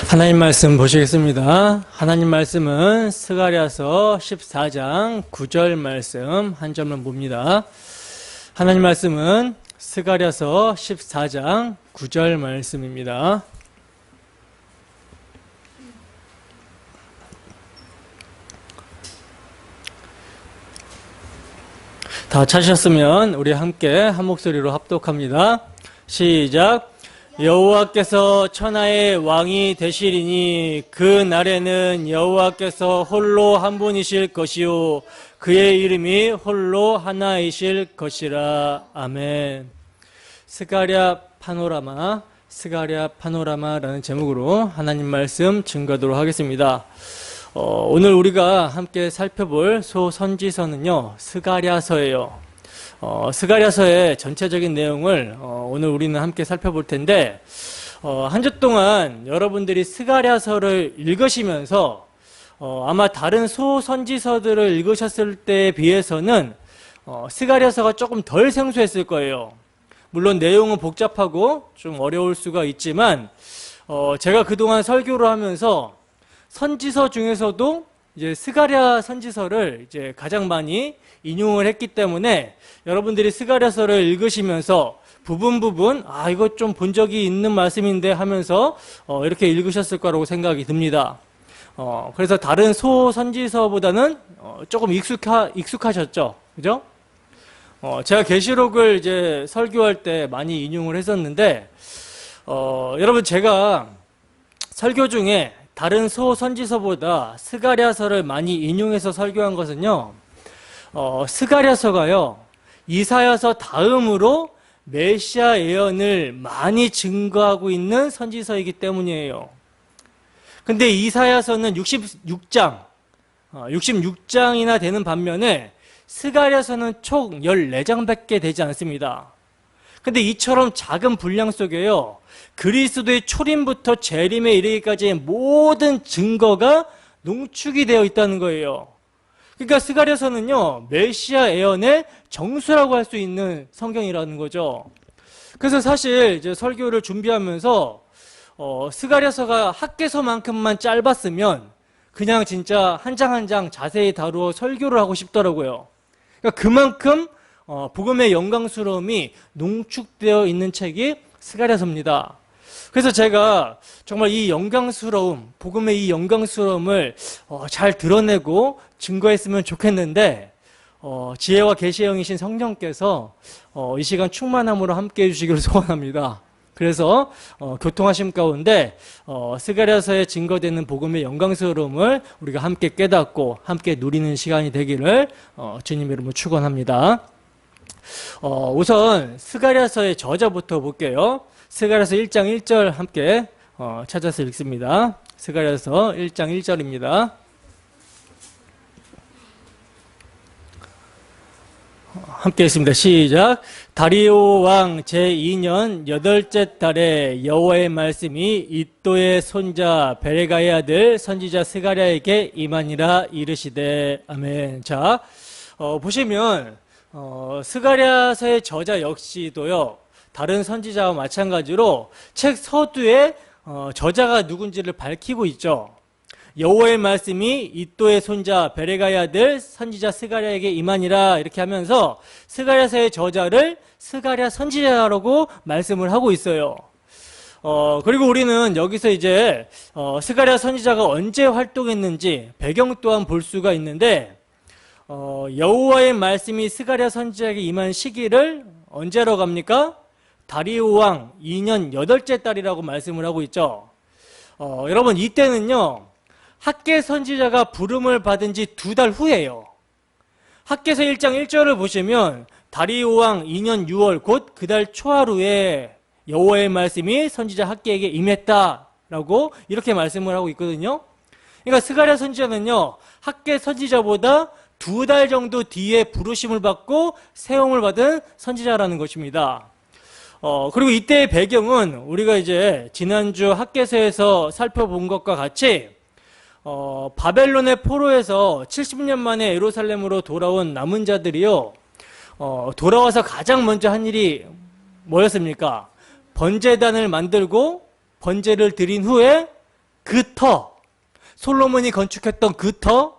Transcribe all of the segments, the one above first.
하나님 말씀 보시겠습니다. 하나님 말씀은 스가랴서 14장 9절 말씀 한 절만 봅니다. 하나님 말씀은 스가랴서 14장 9절 말씀입니다. 다 찾으셨으면 우리 함께 한 목소리로 합독합니다. 시작. 여호와께서 천하의 왕이 되시리니 그 날에는 여호와께서 홀로 한 분이실 것이요 그의 이름이 홀로 하나이실 것이라. 아멘. 스가랴 파노라마라는 제목으로 하나님 말씀 증거하도록 하겠습니다. 오늘 우리가 함께 살펴볼 소선지서는요, 스가랴서예요. 스가랴서의 전체적인 내용을 오늘 우리는 함께 살펴볼 텐데, 한 주 동안 여러분들이 스가랴서를 읽으시면서 아마 다른 소선지서들을 읽으셨을 때에 비해서는 스가랴서가 조금 덜 생소했을 거예요. 물론 내용은 복잡하고 좀 어려울 수가 있지만 제가 그동안 설교를 하면서 선지서 중에서도 이제 스가랴 선지서를 이제 가장 많이 인용을 했기 때문에 여러분들이 스가랴서를 읽으시면서 부분 이거 좀 본 적이 있는 말씀인데 하면서 이렇게 읽으셨을 거라고 생각이 듭니다. 그래서 다른 소선지서보다는 조금 익숙하셨죠, 그죠? 제가 계시록을 이제 설교할 때 많이 인용을 했었는데 여러분, 제가 설교 중에 다른 소선지서보다 스가랴서를 많이 인용해서 설교한 것은요, 스가랴서가요, 이사야서 다음으로 메시아 예언을 많이 증거하고 있는 선지서이기 때문이에요. 근데 이사야서는 66장이나 되는 반면에 스가랴서는 총 14장밖에 되지 않습니다. 근데 이처럼 작은 분량 속에요, 그리스도의 초림부터 재림에 이르기까지의 모든 증거가 농축이 되어 있다는 거예요. 그러니까 스가랴서는요, 메시아 예언의 정수라고 할 수 있는 성경이라는 거죠. 그래서 사실 이제 설교를 준비하면서 스가랴서가 학개서만큼만 짧았으면 그냥 진짜 한 장 한 장 자세히 다루어 설교를 하고 싶더라고요. 그러니까 그만큼 복음의 영광스러움이 농축되어 있는 책이 스가랴서입니다. 그래서 제가 정말 이 영광스러움, 복음의 이 영광스러움을 잘 드러내고 증거했으면 좋겠는데 지혜와 계시의 영이신 성령께서 이 시간 충만함으로 함께 해주시기를 소원합니다. 그래서 교통하심 가운데 스가랴서에 증거되는 복음의 영광스러움을 우리가 함께 깨닫고 함께 누리는 시간이 되기를 주님 이름으로 축원합니다. 우선 스가랴서의 저자부터 볼게요. 스가랴서 1장 1절 함께 찾아서 읽습니다. 스가랴서 1장 1절입니다. 함께 읽습니다. 시작. 다리오 왕 제2년 8째 달에 여호와의 말씀이 이도의 손자 베레가의 아들 선지자 스가랴에게 임하니라 이르시되. 아멘. 자, 보시면 스가랴서의 저자 역시도요, 다른 선지자와 마찬가지로 책 서두에 저자가 누군지를 밝히고 있죠. 여호와의 말씀이 이도의 손자 베레가의 아들 선지자 스가랴에게 임하니라 이렇게 하면서 스가랴서의 저자를 스가랴 선지자라고 말씀을 하고 있어요. 그리고 우리는 여기서 이제 스가랴 선지자가 언제 활동했는지 배경 또한 볼 수가 있는데, 여호와의 말씀이 스가랴 선지자에게 임한 시기를 언제로 갑니까? 다리오 왕 2년 8째 달이라고 말씀을 하고 있죠. 여러분, 이때는요, 학개 선지자가 부름을 받은 지 2달 후예요. 학개서 1장 1절을 보시면 다리오 왕 2년 6월 곧 그 달 초하루에 여호와의 말씀이 선지자 학개에게 임했다라고 이렇게 말씀을 하고 있거든요. 그러니까 스가랴 선지자는요, 학개 선지자보다 2달 정도 뒤에 부르심을 받고 세움을 받은 선지자라는 것입니다. 그리고 이때의 배경은 우리가 이제 지난주 학개서에서 살펴본 것과 같이 바벨론의 포로에서 70년 만에 예루살렘으로 돌아온 남은 자들이요, 돌아와서 가장 먼저 한 일이 뭐였습니까? 번제단을 만들고 번제를 드린 후에 그 터, 솔로몬이 건축했던 그 터,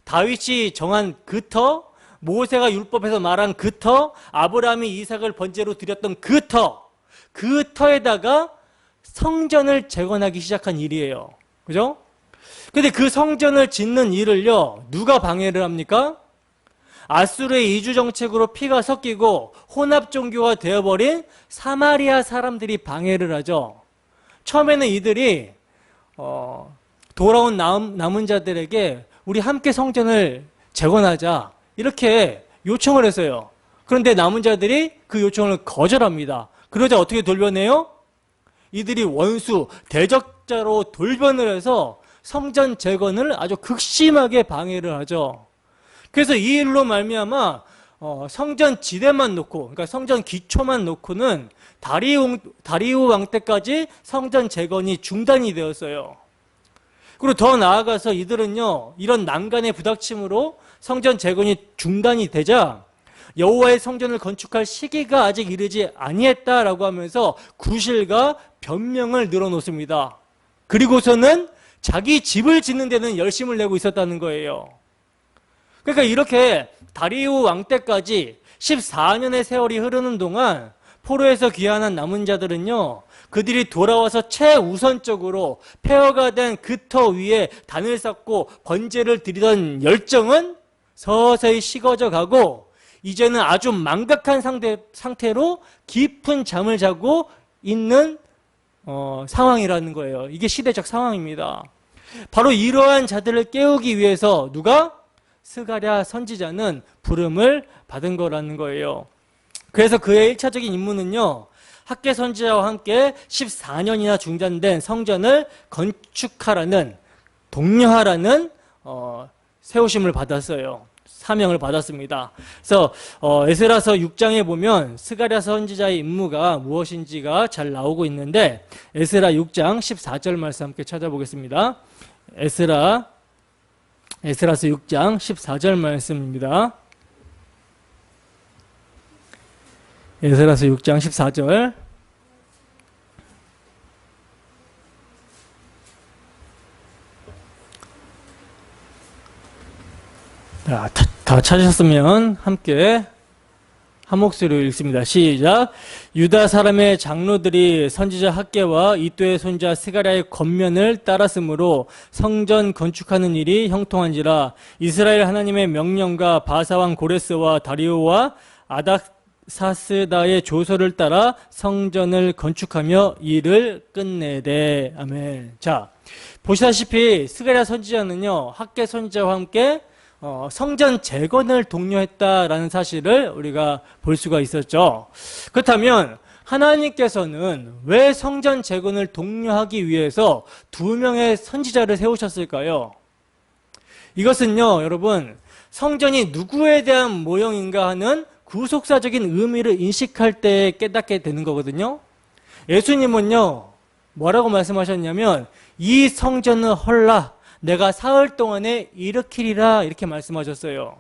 다윗이 정한 그 터, 모세가 율법에서 말한 그 터, 아브라함이 이삭을 번제로 드렸던 그 터, 그 터에다가 성전을 재건하기 시작한 일이에요. 그죠? 근데 그 성전을 짓는 일을요, 누가 방해를 합니까? 아수르의 이주 정책으로 피가 섞이고 혼합 종교가 되어버린 사마리아 사람들이 방해를 하죠. 처음에는 이들이 돌아온 남은 자들에게 우리 함께 성전을 재건하자 이렇게 요청을 했어요. 그런데 남은 자들이 그 요청을 거절합니다. 그러자 어떻게 돌변해요? 이들이 원수, 대적자로 돌변을 해서 성전 재건을 아주 극심하게 방해를 하죠. 그래서 이 일로 말미암아 성전 지대만 놓고, 그러니까 성전 기초만 놓고는 다리우 왕 때까지 성전 재건이 중단이 되었어요. 그리고 더 나아가서 이들은요, 이런 난간의 부닥침으로 성전 재건이 중단이 되자 여호와의 성전을 건축할 시기가 아직 이르지 아니했다라고 하면서 구실과 변명을 늘어놓습니다. 그리고서는 자기 집을 짓는 데는 열심을 내고 있었다는 거예요. 그러니까 이렇게 다리우 왕 때까지 14년의 세월이 흐르는 동안 포로에서 귀환한 남은 자들은요, 그들이 돌아와서 최우선적으로 폐허가 된 그 터 위에 단을 쌓고 번제를 드리던 열정은 서서히 식어져 가고 이제는 아주 망각한 상태로 깊은 잠을 자고 있는 상황이라는 거예요. 이게 시대적 상황입니다. 바로 이러한 자들을 깨우기 위해서 누가? 스가랴 선지자는 부름을 받은 거라는 거예요. 그래서 그의 1차적인 임무는요, 학개 선지자와 함께 14년이나 중단된 성전을 건축하라는, 독려하라는 세우심을 받았어요. 사명을 받았습니다. 그래서 에스라서 6장에 보면 스가랴 선지자의 임무가 무엇인지가 잘 나오고 있는데, 에스라 6장 14절 말씀 함께 찾아보겠습니다. 에스라서 6장 14절 말씀입니다. 에스라서 6장 14절. 다 찾으셨으면 함께 한 목소리로 읽습니다. 시작. 유다 사람의 장로들이 선지자 학개와 이도의 손자 스가랴의 권면을 따랐으므로 성전 건축하는 일이 형통한지라. 이스라엘 하나님의 명령과 바사왕 고레스와 다리오와 아닥사스다의 조서를 따라 성전을 건축하며 일을 끝내되. 아멘. 자, 보시다시피 스가랴 선지자는요, 학개 선지자와 함께 성전 재건을 독려했다라는 사실을 우리가 볼 수가 있었죠. 그렇다면 하나님께서는 왜 성전 재건을 독려하기 위해서 2명의 선지자를 세우셨을까요? 이것은요, 여러분, 성전이 누구에 대한 모형인가 하는 구속사적인 의미를 인식할 때 깨닫게 되는 거거든요. 예수님은요, 뭐라고 말씀하셨냐면, 이 성전은 헐라 내가 사흘 동안에 일으키리라, 이렇게 말씀하셨어요.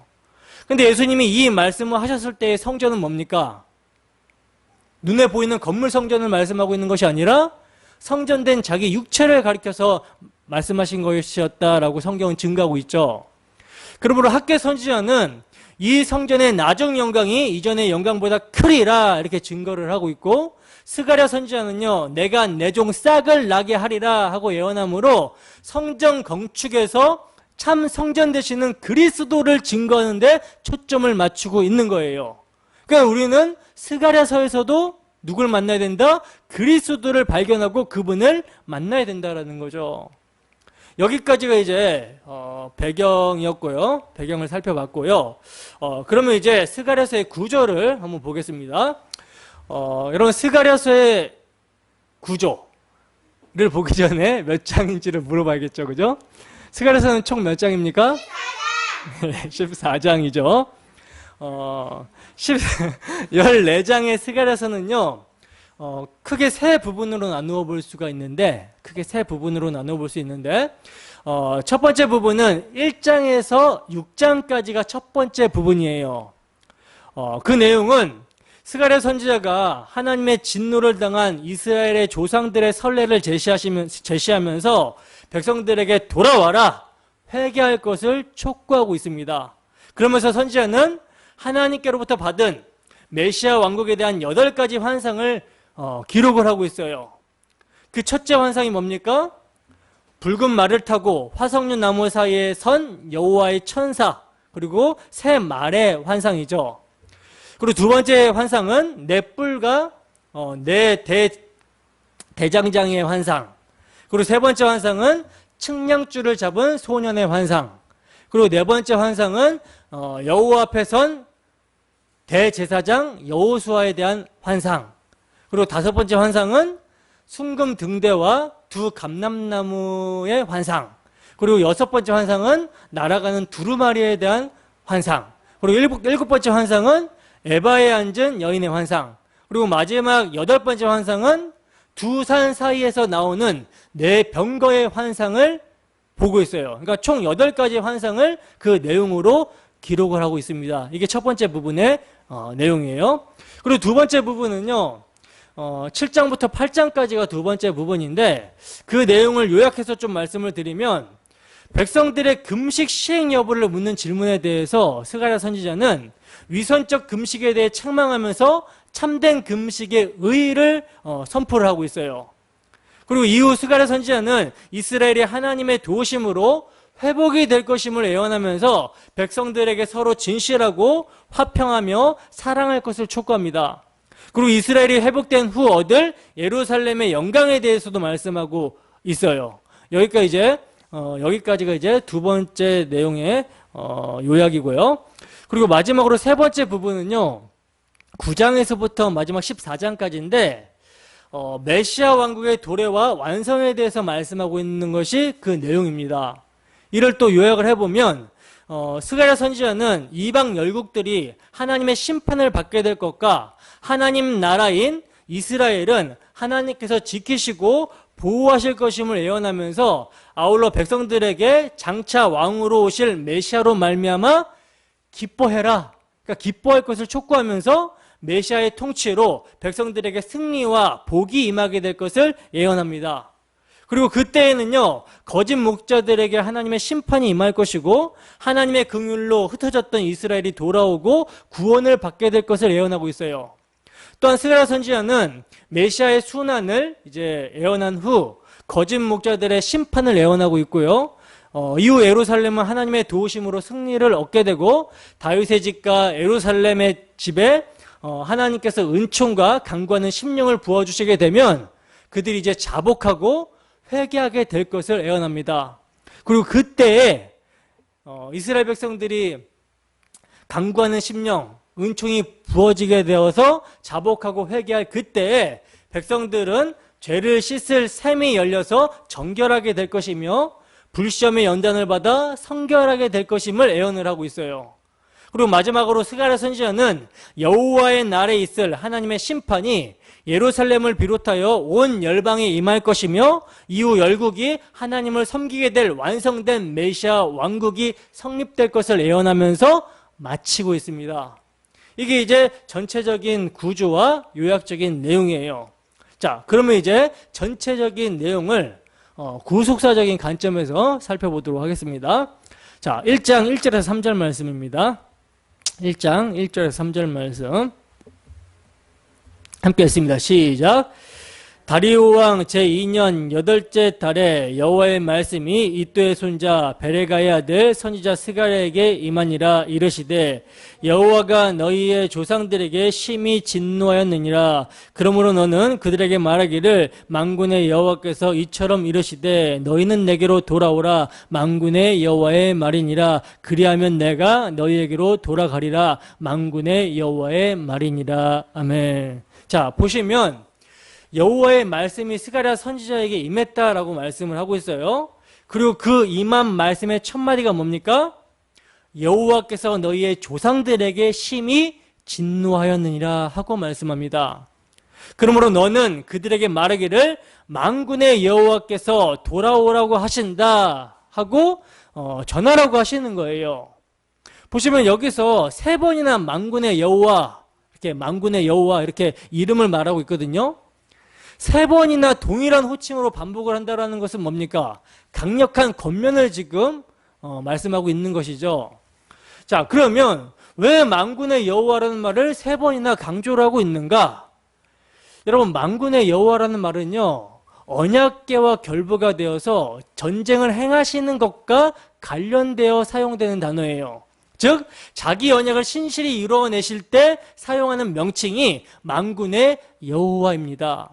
근데 예수님이 이 말씀을 하셨을 때의 성전은 뭡니까? 눈에 보이는 건물 성전을 말씀하고 있는 것이 아니라 성전된 자기 육체를 가리켜서 말씀하신 것이었다라고 성경은 증거하고 있죠. 그러므로 학개 선지자는 이 성전의 나중 영광이 이전의 영광보다 크리라, 이렇게 증거를 하고 있고, 스가랴 선지자는요, 내가 내 종 싹을 나게 하리라 하고 예언함으로 성전 건축에서 참 성전 되시는 그리스도를 증거하는데 초점을 맞추고 있는 거예요. 그러니까 우리는 스가랴서에서도 누굴 만나야 된다? 그리스도를 발견하고 그분을 만나야 된다라는 거죠. 여기까지가 이제 배경이었고요. 배경을 살펴봤고요. 그러면 이제 스가랴서의 구조를 한번 보겠습니다. 여러분, 스가랴서의 구조를 보기 전에 몇 장인지를 물어봐야겠죠, 그죠? 스가랴서는 총 몇 장입니까? 14장이죠. 14장의 스가랴서는요, 크게 세 부분으로 나누어 볼 수가 있는데, 첫 번째 부분은 1장에서 6장까지가 첫 번째 부분이에요. 그 내용은 스가랴 선지자가 하나님의 진노를 당한 이스라엘의 조상들의 선례를 제시하면서 백성들에게 돌아와라, 회개할 것을 촉구하고 있습니다. 그러면서 선지자는 하나님께로부터 받은 메시아 왕국에 대한 8가지 환상을 기록을 하고 있어요. 그 첫째 환상이 뭡니까? 붉은 말을 타고 화석류 나무 사이에 선 여호와의 천사, 그리고 새 말의 환상이죠. 그리고 두 번째 환상은 네 뿔과 네 대장장이의 환상. 그리고 세 번째 환상은 측량줄을 잡은 소년의 환상. 그리고 네 번째 환상은 여호와 앞에 선 대제사장 여호수아에 대한 환상. 그리고 다섯 번째 환상은 순금 등대와 두 감람나무의 환상. 그리고 여섯 번째 환상은 날아가는 두루마리에 대한 환상. 그리고 일곱 번째 환상은 에바에 앉은 여인의 환상. 그리고 마지막 8번째 환상은 두 산 사이에서 나오는 네 병거의 환상을 보고 있어요. 그러니까 총 8가지 환상을 그 내용으로 기록을 하고 있습니다. 이게 첫 번째 부분의 내용이에요. 그리고 두 번째 부분은요, 7장부터 8장까지가 두 번째 부분인데, 그 내용을 요약해서 좀 말씀을 드리면, 백성들의 금식 시행 여부를 묻는 질문에 대해서 스가랴 선지자는 위선적 금식에 대해 책망하면서 참된 금식의 의의를 선포를 하고 있어요. 그리고 이후 스가랴 선지자는 이스라엘이 하나님의 도우심으로 회복이 될 것임을 예언하면서 백성들에게 서로 진실하고 화평하며 사랑할 것을 촉구합니다. 그리고 이스라엘이 회복된 후 얻을 예루살렘의 영광에 대해서도 말씀하고 있어요. 여기까지가 이제 두 번째 내용의 요약이고요. 그리고 마지막으로 세 번째 부분은요, 9장에서부터 마지막 14장까지인데 메시아 왕국의 도래와 완성에 대해서 말씀하고 있는 것이 그 내용입니다. 이를 또 요약을 해보면 스가랴 선지자는 이방 열국들이 하나님의 심판을 받게 될 것과 하나님 나라인 이스라엘은 하나님께서 지키시고 보호하실 것임을 예언하면서 아울러 백성들에게 장차 왕으로 오실 메시아로 말미암아 기뻐해라, 그러니까 기뻐할 것을 촉구하면서 메시아의 통치로 백성들에게 승리와 복이 임하게 될 것을 예언합니다. 그리고 그때에는요, 거짓 목자들에게 하나님의 심판이 임할 것이고 하나님의 긍휼로 흩어졌던 이스라엘이 돌아오고 구원을 받게 될 것을 예언하고 있어요. 또한 스가랴 선지자는 메시아의 순환을 이제 예언한 후 거짓 목자들의 심판을 예언하고 있고요. 이후 예루살렘은 하나님의 도우심으로 승리를 얻게 되고 다윗의 집과 예루살렘의 집에 하나님께서 은총과 강구하는 심령을 부어주시게 되면 그들이 이제 자복하고 회개하게 될 것을 예언합니다. 그리고 그때에 이스라엘 백성들이 강구하는 심령, 은총이 부어지게 되어서 자복하고 회개할 그때에 백성들은 죄를 씻을 샘이 열려서 정결하게 될 것이며 불시험의 연단을 받아 성결하게 될 것임을 예언을 하고 있어요. 그리고 마지막으로 스가랴 선지자는 여호와의 날에 있을 하나님의 심판이 예루살렘을 비롯하여 온 열방에 임할 것이며 이후 열국이 하나님을 섬기게 될 완성된 메시아 왕국이 성립될 것을 예언하면서 마치고 있습니다. 이게 이제 전체적인 구조와 요약적인 내용이에요. 자, 그러면 이제 전체적인 내용을 구속사적인 관점에서 살펴보도록 하겠습니다. 자, 1장 1절에서 3절 말씀입니다. 1장 1절에서 3절 말씀 함께 했습니다. 시작. 다리오 왕 제2년 8째 달에 여호와의 말씀이 이도의 손자 베레가의 아들 선지자 스가랴에게 임하니라. 이르시되 여호와가 너희의 조상들에게 심히 진노하였느니라. 그러므로 너는 그들에게 말하기를 만군의 여호와께서 이처럼 이르시되 너희는 내게로 돌아오라. 만군의 여호와의 말이니라. 그리하면 내가 너희에게로 돌아가리라. 만군의 여호와의 말이니라. 아멘. 자, 보시면 여호와의 말씀이 스가랴 선지자에게 임했다라고 말씀을 하고 있어요. 그리고 그 임한 말씀의 첫 마디가 뭡니까? 여호와께서 너희의 조상들에게 심히 진노하였느니라 하고 말씀합니다. 그러므로 너는 그들에게 말하기를 만군의 여호와께서 돌아오라고 하신다 하고 전하라고 하시는 거예요. 보시면 여기서 3번이나 만군의 여호와 이렇게 만군의 여호와 이렇게 이름을 말하고 있거든요. 세 번이나 동일한 호칭으로 반복을 한다는 것은 뭡니까? 강력한 권면을 지금 말씀하고 있는 것이죠. 자, 그러면 왜 만군의 여호와라는 말을 세 번이나 강조를 하고 있는가? 여러분, 만군의 여호와라는 말은요, 언약궤와 결부가 되어서 전쟁을 행하시는 것과 관련되어 사용되는 단어예요. 즉 자기 언약을 신실히 이루어내실 때 사용하는 명칭이 만군의 여호와입니다.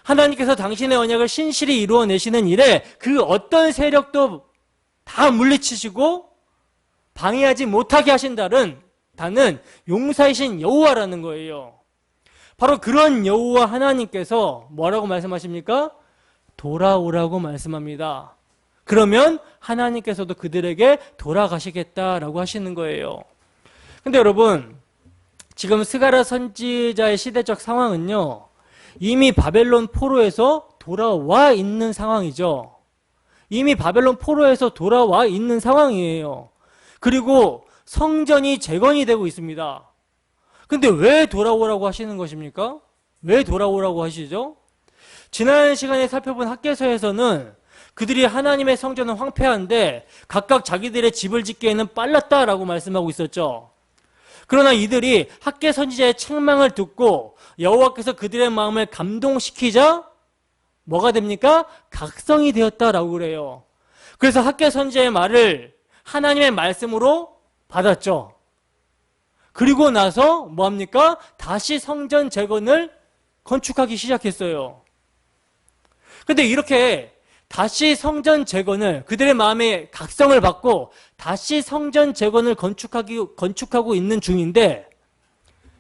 하나님께서 당신의 언약을 신실히 이루어내시는 일에 그 어떤 세력도 다 물리치시고 방해하지 못하게 하신다는 다는 용사이신 여호와라는 거예요. 바로 그런 여호와 하나님께서 뭐라고 말씀하십니까? 돌아오라고 말씀합니다. 그러면 하나님께서도 그들에게 돌아가시겠다라고 하시는 거예요. 근데 여러분, 지금 스가랴 선지자의 시대적 상황은요, 이미 바벨론 포로에서 돌아와 있는 상황이죠. 이미 바벨론 포로에서 돌아와 있는 상황이에요. 그리고 성전이 재건이 되고 있습니다. 근데 왜 돌아오라고 하시는 것입니까? 왜 돌아오라고 하시죠? 지난 시간에 살펴본 학개서에서는 그들이 하나님의 성전은 황폐한데 각각 자기들의 집을 짓기에는 빨랐다라고 말씀하고 있었죠. 그러나 이들이 학개 선지자의 책망을 듣고 여호와께서 그들의 마음을 감동시키자 뭐가 됩니까? 각성이 되었다라고 그래요. 그래서 학개 선지자의 말을 하나님의 말씀으로 받았죠. 그리고 나서 뭐합니까? 다시 성전 재건을 건축하기 시작했어요. 근데 이렇게 다시 성전 재건을 그들의 마음에 각성을 받고 다시 성전 재건을 건축하고 있는 중인데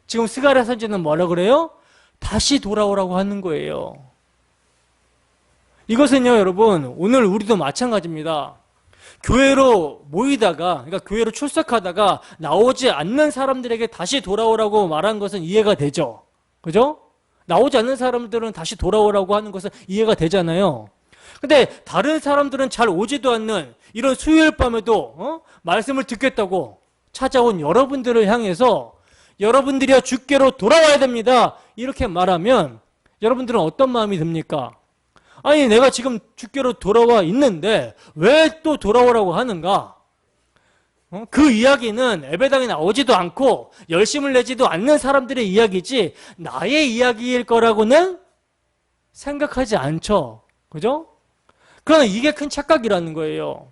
지금 스가랴 선지자는 뭐라 그래요? 다시 돌아오라고 하는 거예요. 이것은요, 여러분, 오늘 우리도 마찬가지입니다. 교회로 모이다가, 그러니까 교회로 출석하다가 나오지 않는 사람들에게 다시 돌아오라고 말한 것은 이해가 되죠. 그죠? 나오지 않는 사람들은 다시 돌아오라고 하는 것은 이해가 되잖아요. 근데 다른 사람들은 잘 오지도 않는 이런 수요일 밤에도 말씀을 듣겠다고 찾아온 여러분들을 향해서 여러분들이야 주께로 돌아와야 됩니다. 이렇게 말하면 여러분들은 어떤 마음이 듭니까? 아니, 내가 지금 주께로 돌아와 있는데 왜 또 돌아오라고 하는가? 그 이야기는 예배당에 나오지도 않고 열심을 내지도 않는 사람들의 이야기지 나의 이야기일 거라고는 생각하지 않죠. 그죠? 그러나 이게 큰 착각이라는 거예요.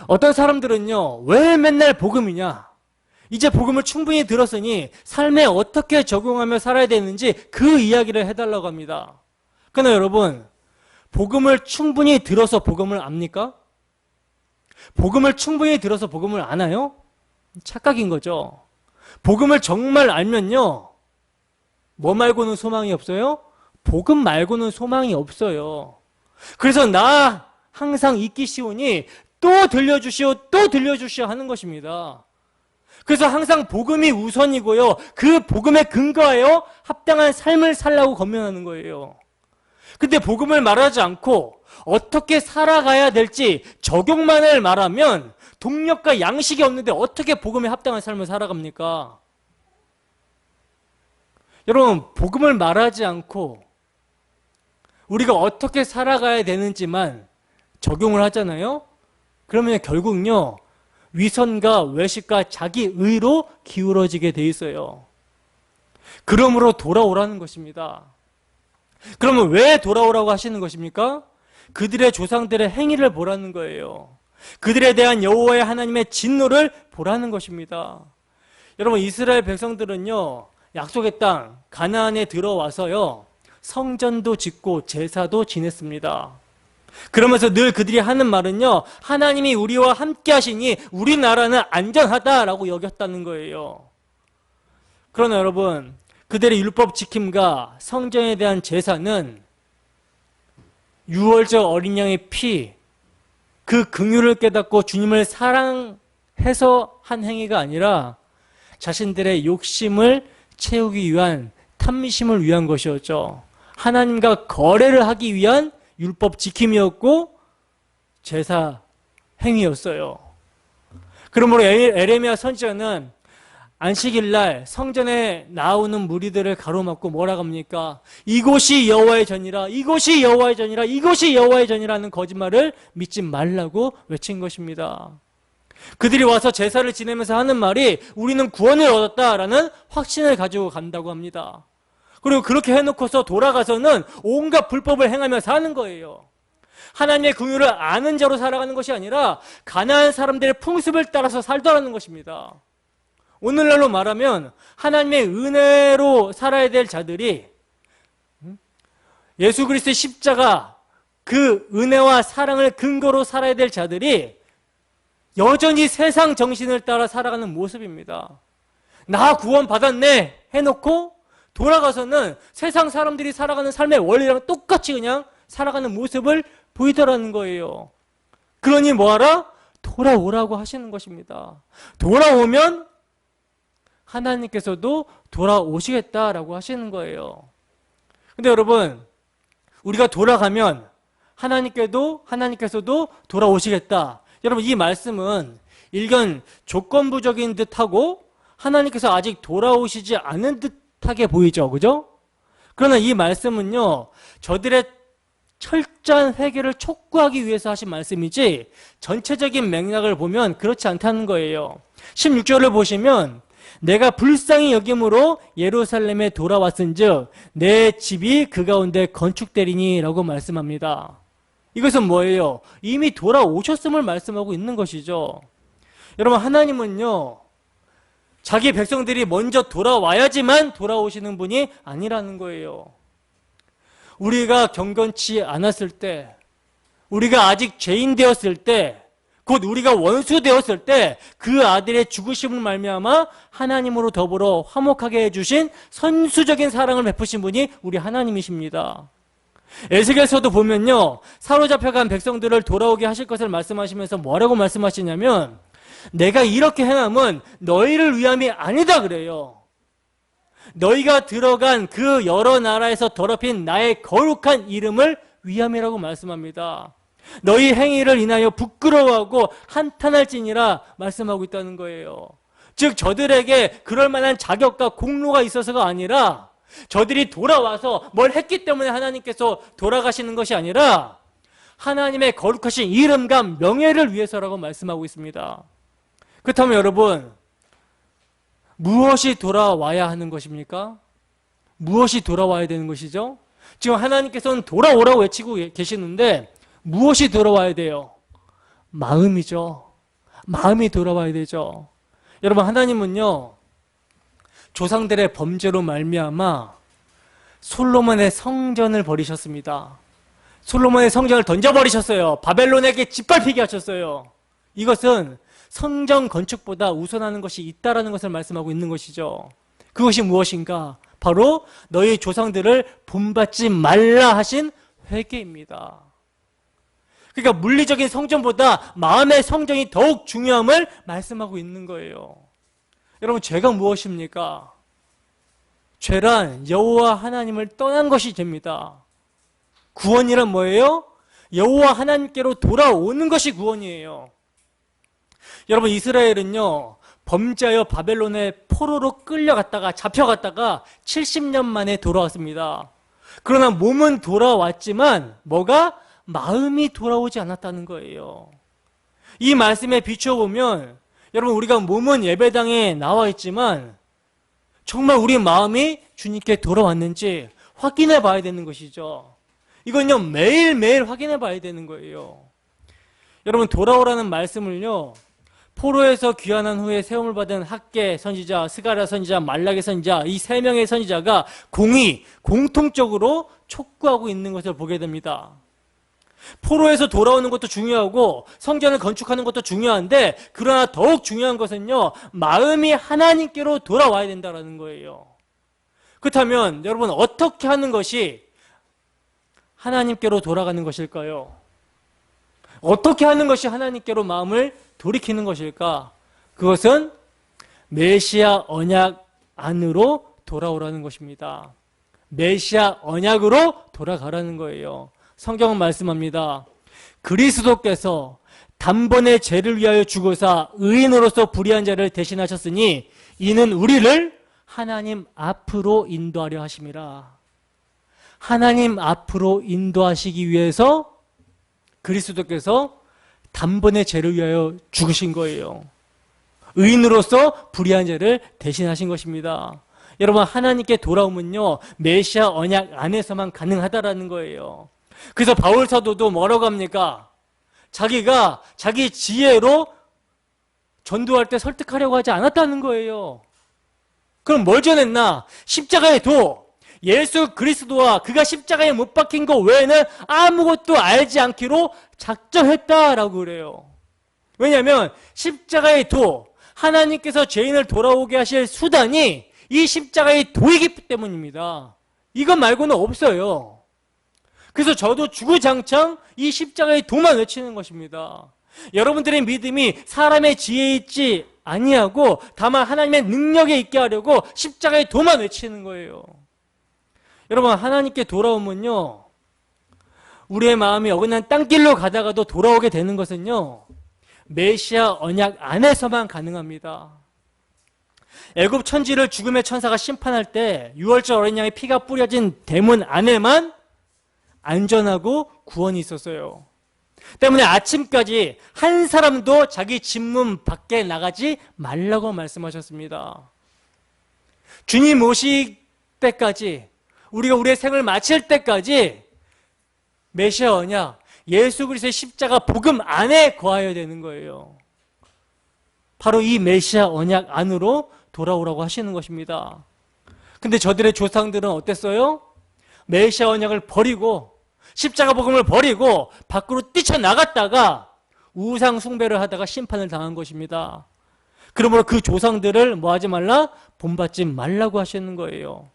어떤 사람들은요, 왜 맨날 복음이냐? 이제 복음을 충분히 들었으니 삶에 어떻게 적용하며 살아야 되는지 그 이야기를 해달라고 합니다. 그러나 여러분, 복음을 충분히 들어서 복음을 압니까? 복음을 충분히 들어서 복음을 아나요? 착각인 거죠. 복음을 정말 알면요, 뭐 말고는 소망이 없어요? 복음 말고는 소망이 없어요. 그래서 나 항상 잊기 쉬우니 또 들려주시오, 또 들려주시오 하는 것입니다. 그래서 항상 복음이 우선이고요, 그 복음에 근거하여 합당한 삶을 살라고 권면하는 거예요. 근데 복음을 말하지 않고 어떻게 살아가야 될지 적용만을 말하면 동력과 양식이 없는데 어떻게 복음에 합당한 삶을 살아갑니까? 여러분, 복음을 말하지 않고 우리가 어떻게 살아가야 되는지만 적용을 하잖아요? 그러면 결국은요, 위선과 외식과 자기 의로 기울어지게 돼 있어요. 그러므로 돌아오라는 것입니다. 그러면 왜 돌아오라고 하시는 것입니까? 그들의 조상들의 행위를 보라는 거예요. 그들에 대한 여호와의 하나님의 진노를 보라는 것입니다. 여러분, 이스라엘 백성들은요, 약속의 땅 가나안에 들어와서요, 성전도 짓고 제사도 지냈습니다. 그러면서 늘 그들이 하는 말은요, 하나님이 우리와 함께 하시니 우리나라는 안전하다라고 여겼다는 거예요. 그러나 여러분, 그들의 율법 지킴과 성전에 대한 제사는 유월절 어린 양의 피, 그 긍휼을 깨닫고 주님을 사랑해서 한 행위가 아니라 자신들의 욕심을 채우기 위한, 탐심을 위한 것이었죠. 하나님과 거래를 하기 위한 율법 지킴이었고 제사 행위였어요. 그러므로 에레미야 선지자는 안식일 날 성전에 나오는 무리들을 가로막고 뭐라고 합니까? 이곳이 여호와의 전이라, 이곳이 여호와의 전이라, 이곳이 여호와의 전이라는 거짓말을 믿지 말라고 외친 것입니다. 그들이 와서 제사를 지내면서 하는 말이 우리는 구원을 얻었다라는 확신을 가지고 간다고 합니다. 그리고 그렇게 해놓고서 돌아가서는 온갖 불법을 행하며 사는 거예요. 하나님의 긍휼을 아는 자로 살아가는 것이 아니라 가나안 사람들의 풍습을 따라서 살더라는 것입니다. 오늘날로 말하면 하나님의 은혜로 살아야 될 자들이 예수 그리스도의 십자가 그 은혜와 사랑을 근거로 살아야 될 자들이 여전히 세상 정신을 따라 살아가는 모습입니다. 나 구원 받았네 해놓고 돌아가서는 세상 사람들이 살아가는 삶의 원리랑 똑같이 그냥 살아가는 모습을 보이더라는 거예요. 그러니 뭐하라? 돌아오라고 하시는 것입니다. 돌아오면 하나님께서도 돌아오시겠다라고 하시는 거예요. 근데 여러분, 우리가 돌아가면 하나님께서도 돌아오시겠다. 여러분, 이 말씀은 일견 조건부적인 듯하고 하나님께서 아직 돌아오시지 않은 듯하게 보이죠. 그죠? 그러나 이 말씀은요, 저들의 철저한 회개를 촉구하기 위해서 하신 말씀이지 전체적인 맥락을 보면 그렇지 않다는 거예요. 16절을 보시면 내가 불쌍히 여김으로 예루살렘에 돌아왔은즉 내 집이 그 가운데 건축되리니 라고 말씀합니다. 이것은 뭐예요? 이미 돌아오셨음을 말씀하고 있는 것이죠. 여러분, 하나님은요, 자기 백성들이 먼저 돌아와야지만 돌아오시는 분이 아니라는 거예요. 우리가 경건치 않았을 때, 우리가 아직 죄인 되었을 때, 곧 우리가 원수 되었을 때 그 아들의 죽으심을 말미암아 하나님으로 더불어 화목하게 해주신 선수적인 사랑을 베푸신 분이 우리 하나님이십니다. 에스겔서도 보면요, 사로잡혀간 백성들을 돌아오게 하실 것을 말씀하시면서 뭐라고 말씀하시냐면 내가 이렇게 행함은 너희를 위함이 아니다 그래요. 너희가 들어간 그 여러 나라에서 더럽힌 나의 거룩한 이름을 위함이라고 말씀합니다. 너희 행위를 인하여 부끄러워하고 한탄할지니라 말씀하고 있다는 거예요. 즉 저들에게 그럴 만한 자격과 공로가 있어서가 아니라 저들이 돌아와서 뭘 했기 때문에 하나님께서 돌아가시는 것이 아니라 하나님의 거룩하신 이름과 명예를 위해서라고 말씀하고 있습니다. 그렇다면 여러분, 무엇이 돌아와야 하는 것입니까? 무엇이 돌아와야 되는 것이죠? 지금 하나님께서는 돌아오라고 외치고 계시는데 무엇이 돌아와야 돼요? 마음이죠. 마음이 돌아와야 되죠. 여러분, 하나님은요, 조상들의 범죄로 말미암아 솔로몬의 성전을 버리셨습니다. 솔로몬의 성전을 던져버리셨어요. 바벨론에게 짓밟히게 하셨어요. 이것은 성전 건축보다 우선하는 것이 있다라는 것을 말씀하고 있는 것이죠. 그것이 무엇인가? 바로 너희 조상들을 본받지 말라 하신 회개입니다. 그러니까 물리적인 성전보다 마음의 성전이 더욱 중요함을 말씀하고 있는 거예요. 여러분, 죄가 무엇입니까? 죄란 여호와 하나님을 떠난 것이 죄입니다. 구원이란 뭐예요? 여호와 하나님께로 돌아오는 것이 구원이에요. 여러분, 이스라엘은요, 범죄하여 바벨론의 포로로 끌려갔다가 잡혀갔다가 70년 만에 돌아왔습니다. 그러나 몸은 돌아왔지만 뭐가? 마음이 돌아오지 않았다는 거예요. 이 말씀에 비춰보면 여러분, 우리가 몸은 예배당에 나와 있지만 정말 우리 마음이 주님께 돌아왔는지 확인해 봐야 되는 것이죠. 이건요, 매일매일 확인해 봐야 되는 거예요. 여러분, 돌아오라는 말씀을요, 포로에서 귀환한 후에 세움을 받은 학개 선지자, 스가랴 선지자, 말라기 선지자, 이 세 명의 선지자가 공통적으로 촉구하고 있는 것을 보게 됩니다. 포로에서 돌아오는 것도 중요하고 성전을 건축하는 것도 중요한데, 그러나 더욱 중요한 것은요, 마음이 하나님께로 돌아와야 된다는 거예요. 그렇다면 여러분, 어떻게 하는 것이 하나님께로 돌아가는 것일까요? 어떻게 하는 것이 하나님께로 마음을 돌이키는 것일까? 그것은 메시아 언약 안으로 돌아오라는 것입니다. 메시아 언약으로 돌아가라는 거예요. 성경은 말씀합니다. 그리스도께서 단번에 죄를 위하여 죽으사 의인으로서 불의한 자를 대신하셨으니 이는 우리를 하나님 앞으로 인도하려 하심이라. 하나님 앞으로 인도하시기 위해서 그리스도께서 단번에 죄를 위하여 죽으신 거예요. 의인으로서 불의한 죄를 대신하신 것입니다. 여러분, 하나님께 돌아오면요, 메시아 언약 안에서만 가능하다라는 거예요. 그래서 바울 사도도 뭐라고 합니까? 자기가 자기 지혜로 전도할 때 설득하려고 하지 않았다는 거예요. 그럼 뭘 전했나? 십자가의 도, 예수 그리스도와 그가 십자가에 못 박힌 것 외에는 아무것도 알지 않기로 작정했다라고 그래요. 왜냐하면 십자가의 도, 하나님께서 죄인을 돌아오게 하실 수단이 이 십자가의 도이기 때문입니다. 이것 말고는 없어요. 그래서 저도 주구장창 이 십자가의 도만 외치는 것입니다. 여러분들의 믿음이 사람의 지혜에 있지 아니하고 다만 하나님의 능력에 있게 하려고 십자가의 도만 외치는 거예요. 여러분, 하나님께 돌아오면요, 우리의 마음이 어긋난 땅길로 가다가도 돌아오게 되는 것은요, 메시아 언약 안에서만 가능합니다. 애굽 천지를 죽음의 천사가 심판할 때 유월절 어린 양의 피가 뿌려진 대문 안에만 안전하고 구원이 있었어요. 때문에 아침까지 한 사람도 자기 집문 밖에 나가지 말라고 말씀하셨습니다. 주님 오실 때까지, 우리가 우리의 생을 마칠 때까지 메시아 언약, 예수 그리스도의 십자가 복음 안에 거하여야 되는 거예요. 바로 이 메시아 언약 안으로 돌아오라고 하시는 것입니다. 근데 저들의 조상들은 어땠어요? 메시아 언약을 버리고 십자가 복음을 버리고 밖으로 뛰쳐나갔다가 우상 숭배를 하다가 심판을 당한 것입니다. 그러므로 그 조상들을 뭐 하지 말라? 본받지 말라고 하시는 거예요.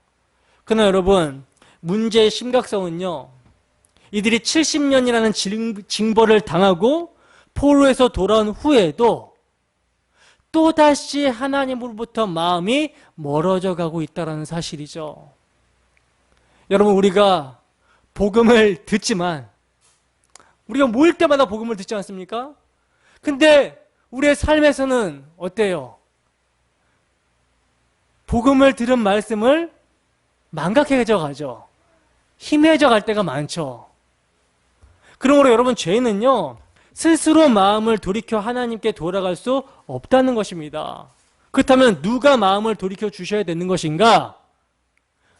그러나 여러분, 문제의 심각성은요, 이들이 70년이라는 징벌을 당하고 포로에서 돌아온 후에도 또다시 하나님으로부터 마음이 멀어져 가고 있다는 사실이죠. 여러분, 우리가 복음을 듣지만, 우리가 모일 때마다 복음을 듣지 않습니까? 근데 우리의 삶에서는 어때요? 복음을 들은 말씀을 망각해져 가죠. 희미해져 갈 때가 많죠. 그러므로 여러분, 죄는요, 스스로 마음을 돌이켜 하나님께 돌아갈 수 없다는 것입니다. 그렇다면 누가 마음을 돌이켜 주셔야 되는 것인가?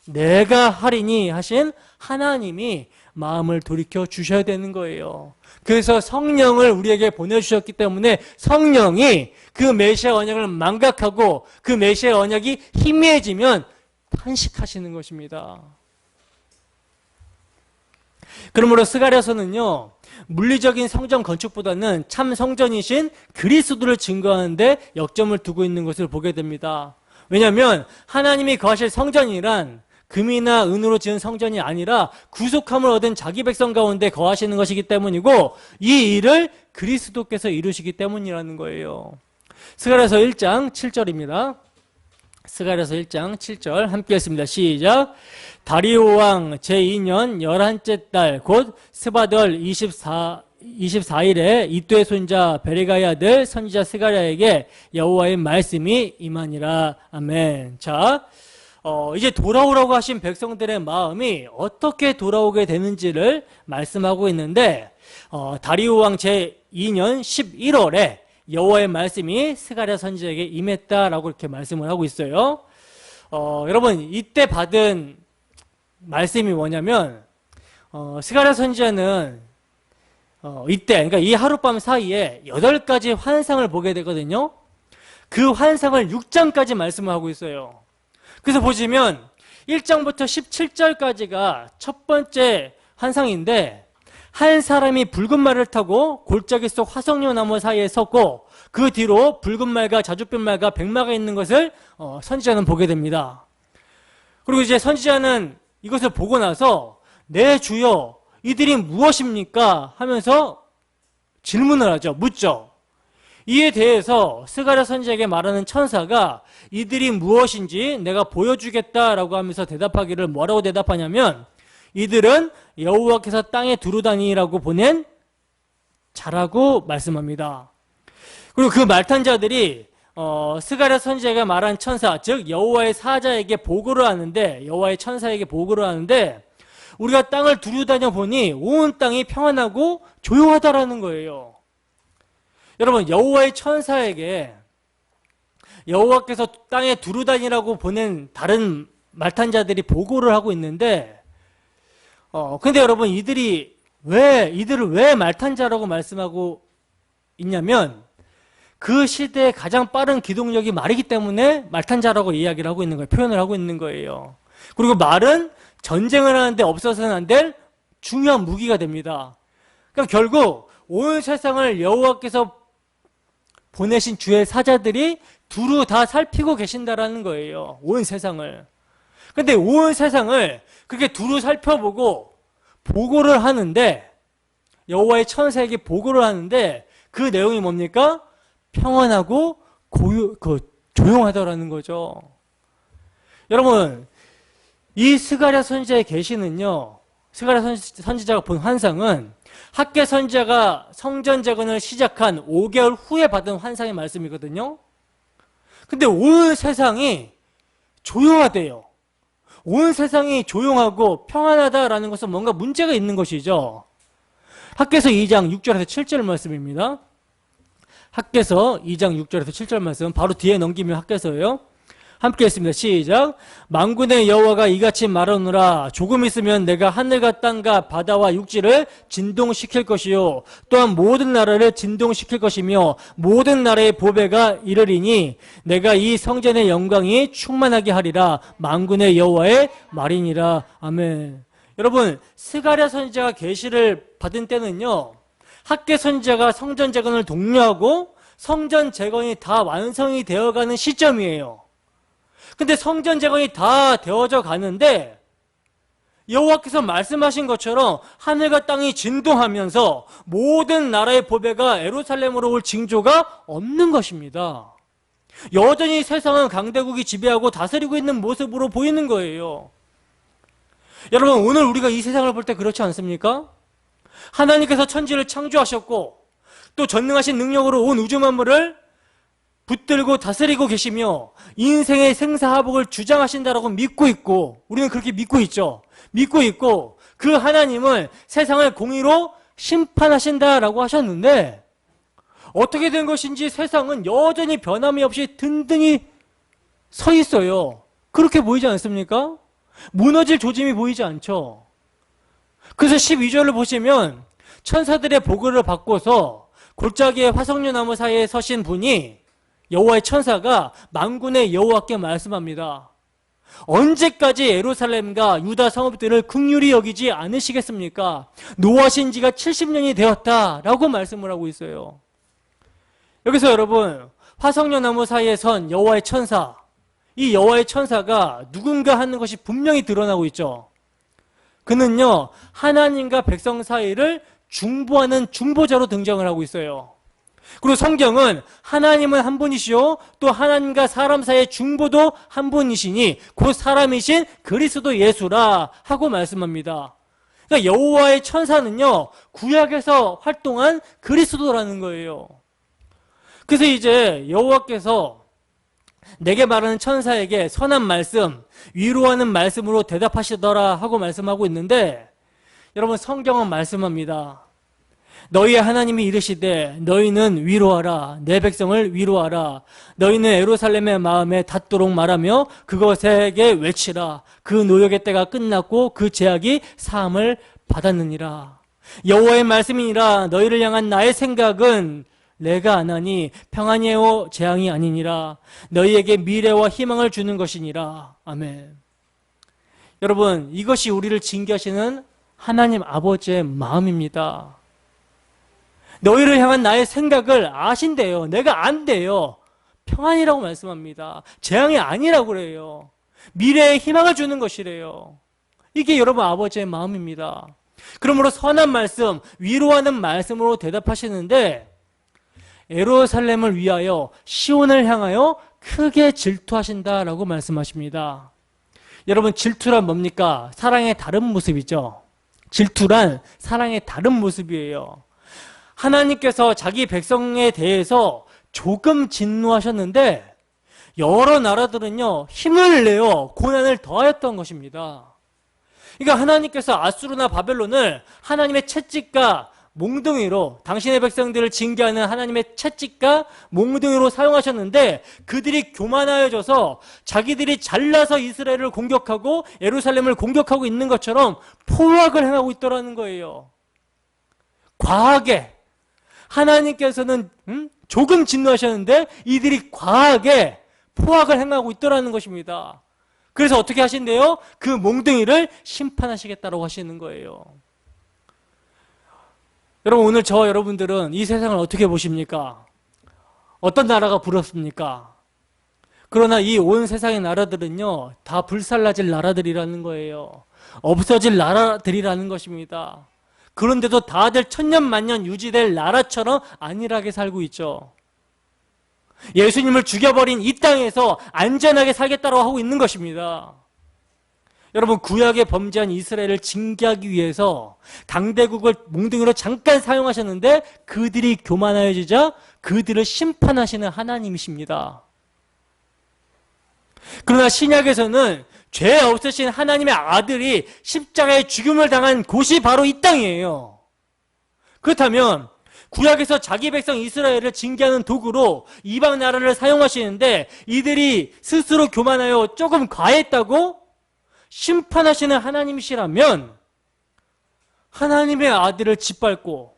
내가 하리니 하신 하나님이 마음을 돌이켜 주셔야 되는 거예요. 그래서 성령을 우리에게 보내주셨기 때문에 성령이 그 메시아 언약을 망각하고 그 메시아 언약이 희미해지면 탄식하시는 것입니다. 그러므로 스가랴서는요, 물리적인 성전 건축보다는 참 성전이신 그리스도를 증거하는데 역점을 두고 있는 것을 보게 됩니다. 왜냐하면 하나님이 거하실 성전이란 금이나 은으로 지은 성전이 아니라 구속함을 얻은 자기 백성 가운데 거하시는 것이기 때문이고, 이 일을 그리스도께서 이루시기 때문이라는 거예요. 스가랴서 1장 7절입니다. 스가랴서 1장 7절 함께 했습니다. 시작. 다리오 왕 제2년 11째 달 곧 스바덜 24일에 이도의 손자 베레가의 아들 선지자 스가랴에게 여호와의 말씀이 임하니라. 아멘. 자, 이제 돌아오라고 하신 백성들의 마음이 어떻게 돌아오게 되는지를 말씀하고 있는데, 다리오 왕 제2년 11월에 여호와의 말씀이 스가랴 선지자에게 임했다라고 이렇게 말씀을 하고 있어요. 여러분, 이때 받은 말씀이 뭐냐면, 스가랴 선지자는 이때, 그러니까 이 하룻밤 사이에 8가지 환상을 보게 되거든요. 그 환상을 6장까지 말씀을 하고 있어요. 그래서 보시면 1장부터 17절까지가 첫 번째 환상인데, 한 사람이 붉은 말을 타고 골짜기 속 화석류 나무 사이에 섰고 그 뒤로 붉은 말과 자줏빛 말과 백마가 있는 것을 선지자는 보게 됩니다. 그리고 이제 선지자는 이것을 보고 나서 내 주여 이들이 무엇입니까? 하면서 질문을 하죠. 묻죠. 이에 대해서 스가랴 선지자에게 말하는 천사가 이들이 무엇인지 내가 보여주겠다라고 하면서 대답하기를 뭐라고 대답하냐면, 이들은 여호와께서 땅에 두루다니라고 보낸 자라고 말씀합니다. 그리고 그 말탄 자들이 스가랴 선지자가 말한 천사, 즉 여호와의 사자에게 보고를 하는데, 여호와의 천사에게 보고를 하는데, 우리가 땅을 두루다녀 보니 온 땅이 평안하고 조용하다라는 거예요. 여러분, 여호와의 천사에게 여호와께서 땅에 두루다니라고 보낸 다른 말탄자들이 보고를 하고 있는데, 근데 여러분, 이들을 왜 말탄자라고 말씀하고 있냐면, 그 시대에 가장 빠른 기동력이 말이기 때문에 말탄자라고 이야기를 하고 있는 거예요. 표현을 하고 있는 거예요. 그리고 말은 전쟁을 하는데 없어서는 안 될 중요한 무기가 됩니다. 그러니까 결국 온 세상을 여호와께서 보내신 주의 사자들이 두루 다 살피고 계신다라는 거예요. 온 세상을. 근데 온 세상을 그렇게 두루 살펴보고 보고를 하는데, 여호와의 천사에게 보고를 하는데, 그 내용이 뭡니까? 평안하고 조용하다라는 거죠. 여러분, 이 스가랴 선지자의 계시는요, 스가랴 선지자가 본 환상은 학개 선지자가 성전 재건을 시작한 5개월 후에 받은 환상의 말씀이거든요. 근데 온 세상이 조용하대요. 온 세상이 조용하고 평안하다라는 것은 뭔가 문제가 있는 것이죠. 학개서 2장 6절에서 7절 말씀입니다. 학개서 2장 6절에서 7절 말씀, 바로 뒤에 넘기면 학개서예요. 함께 했습니다. 시작. 만군의 여호와가 이같이 말하노라. 조금 있으면 내가 하늘과 땅과 바다와 육지를 진동시킬 것이요, 또한 모든 나라를 진동시킬 것이며 모든 나라의 보배가 이르리니 내가 이 성전의 영광이 충만하게 하리라. 만군의 여호와의 말이니라. 아멘. 여러분, 스가랴 선지자가 계시를 받은 때는요, 학개 선지자가 성전 재건을 독려하고 성전 재건이 다 완성이 되어가는 시점이에요. 근데 성전 재건이 다 되어져 가는데 여호와께서 말씀하신 것처럼 하늘과 땅이 진동하면서 모든 나라의 보배가 예루살렘으로 올 징조가 없는 것입니다. 여전히 세상은 강대국이 지배하고 다스리고 있는 모습으로 보이는 거예요. 여러분, 오늘 우리가 이 세상을 볼 때 그렇지 않습니까? 하나님께서 천지를 창조하셨고 또 전능하신 능력으로 온 우주 만물을 붙들고 다스리고 계시며 인생의 생사화복을 주장하신다라고 믿고 있고, 우리는 그렇게 믿고 있죠. 믿고 있고 그 하나님을 세상을 공의로 심판하신다라고 하셨는데, 어떻게 된 것인지 세상은 여전히 변함이 없이 든든히 서 있어요. 그렇게 보이지 않습니까? 무너질 조짐이 보이지 않죠. 그래서 12절을 보시면 천사들의 보고를 받고서 골짜기의 화석류 나무 사이에 서신 분이, 여호와의 천사가 만군의 여호와께 말씀합니다. 언제까지 예루살렘과 유다 성읍들을 긍휼히 여기지 않으시겠습니까? 노하신 지가 70년이 되었다라고 말씀을 하고 있어요. 여기서 여러분, 화석류 나무 사이에 선 여호와의 천사, 이 여호와의 천사가 누군가 하는 것이 분명히 드러나고 있죠. 그는요, 하나님과 백성 사이를 중보하는 중보자로 등장을 하고 있어요. 그리고 성경은 하나님은 한 분이시요, 또 하나님과 사람 사이의 중보도 한 분이시니 곧 사람이신 그리스도 예수라 하고 말씀합니다. 그러니까 여호와의 천사는요, 구약에서 활동한 그리스도라는 거예요. 그래서 이제 여호와께서 내게 말하는 천사에게 선한 말씀, 위로하는 말씀으로 대답하시더라 하고 말씀하고 있는데, 여러분, 성경은 말씀합니다. 너희의 하나님이 이르시되 너희는 위로하라. 내 백성을 위로하라. 너희는 예루살렘의 마음에 닿도록 말하며 그것에게 외치라. 그 노역의 때가 끝났고 그 제약이 사함을 받았느니라. 여호와의 말씀이니라. 너희를 향한 나의 생각은 내가 안하니 평안이요 재앙이 아니니라. 너희에게 미래와 희망을 주는 것이니라. 아멘. 여러분, 이것이 우리를 징계하시는 하나님 아버지의 마음입니다. 너희를 향한 나의 생각을 아신대요. 내가 안대요. 평안이라고 말씀합니다. 재앙이 아니라고 그래요. 미래에 희망을 주는 것이래요. 이게 여러분 아버지의 마음입니다. 그러므로 선한 말씀, 위로하는 말씀으로 대답하시는데, 예루살렘을 위하여 시온을 향하여 크게 질투하신다라고 말씀하십니다. 여러분, 질투란 뭡니까? 사랑의 다른 모습이죠. 질투란 사랑의 다른 모습이에요. 하나님께서 자기 백성에 대해서 조금 진노하셨는데 여러 나라들은요 힘을 내어 고난을 더하였던 것입니다. 그러니까 하나님께서 아수르나 바벨론을 하나님의 채찍과 몽둥이로, 당신의 백성들을 징계하는 하나님의 채찍과 몽둥이로 사용하셨는데 그들이 교만하여져서 자기들이 잘나서 이스라엘을 공격하고 예루살렘을 공격하고 있는 것처럼 포악을 행하고 있더라는 거예요. 과하게. 하나님께서는 조금 진노하셨는데 이들이 과하게 포악을 행하고 있더라는 것입니다. 그래서 어떻게 하신대요? 그 몽둥이를 심판하시겠다고 하시는 거예요. 여러분, 오늘 저와 여러분들은 이 세상을 어떻게 보십니까? 어떤 나라가 부럽습니까? 그러나 이 온 세상의 나라들은요 다 불살라질 나라들이라는 거예요. 없어질 나라들이라는 것입니다. 그런데도 다들 천년만년 유지될 나라처럼 안일하게 살고 있죠. 예수님을 죽여버린 이 땅에서 안전하게 살겠다고 하고 있는 것입니다. 여러분, 구약에 범죄한 이스라엘을 징계하기 위해서 강대국을 몽둥이로 잠깐 사용하셨는데 그들이 교만하여지자 그들을 심판하시는 하나님이십니다. 그러나 신약에서는 죄 없으신 하나님의 아들이 십자가에 죽임을 당한 곳이 바로 이 땅이에요. 그렇다면 구약에서 자기 백성 이스라엘을 징계하는 도구로 이방 나라를 사용하시는데 이들이 스스로 교만하여 조금 과했다고 심판하시는 하나님이시라면 하나님의 아들을 짓밟고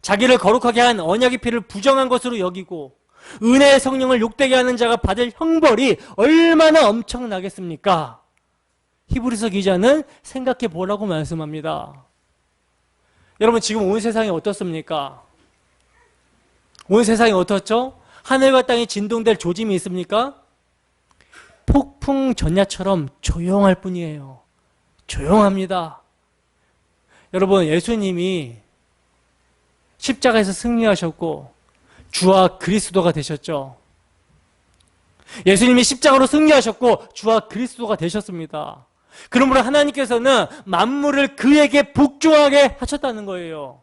자기를 거룩하게 한 언약의 피를 부정한 것으로 여기고 은혜의 성령을 욕되게 하는 자가 받을 형벌이 얼마나 엄청나겠습니까? 히브리서 기자는 생각해 보라고 말씀합니다. 여러분, 지금 온 세상이 어떻습니까? 온 세상이 어떻죠? 하늘과 땅이 진동될 조짐이 있습니까? 폭풍 전야처럼 조용할 뿐이에요. 조용합니다. 여러분, 예수님이 십자가에서 승리하셨고 주와 그리스도가 되셨죠. 예수님이 십자가로 승리하셨고 주와 그리스도가 되셨습니다. 그러므로 하나님께서는 만물을 그에게 복종하게 하셨다는 거예요.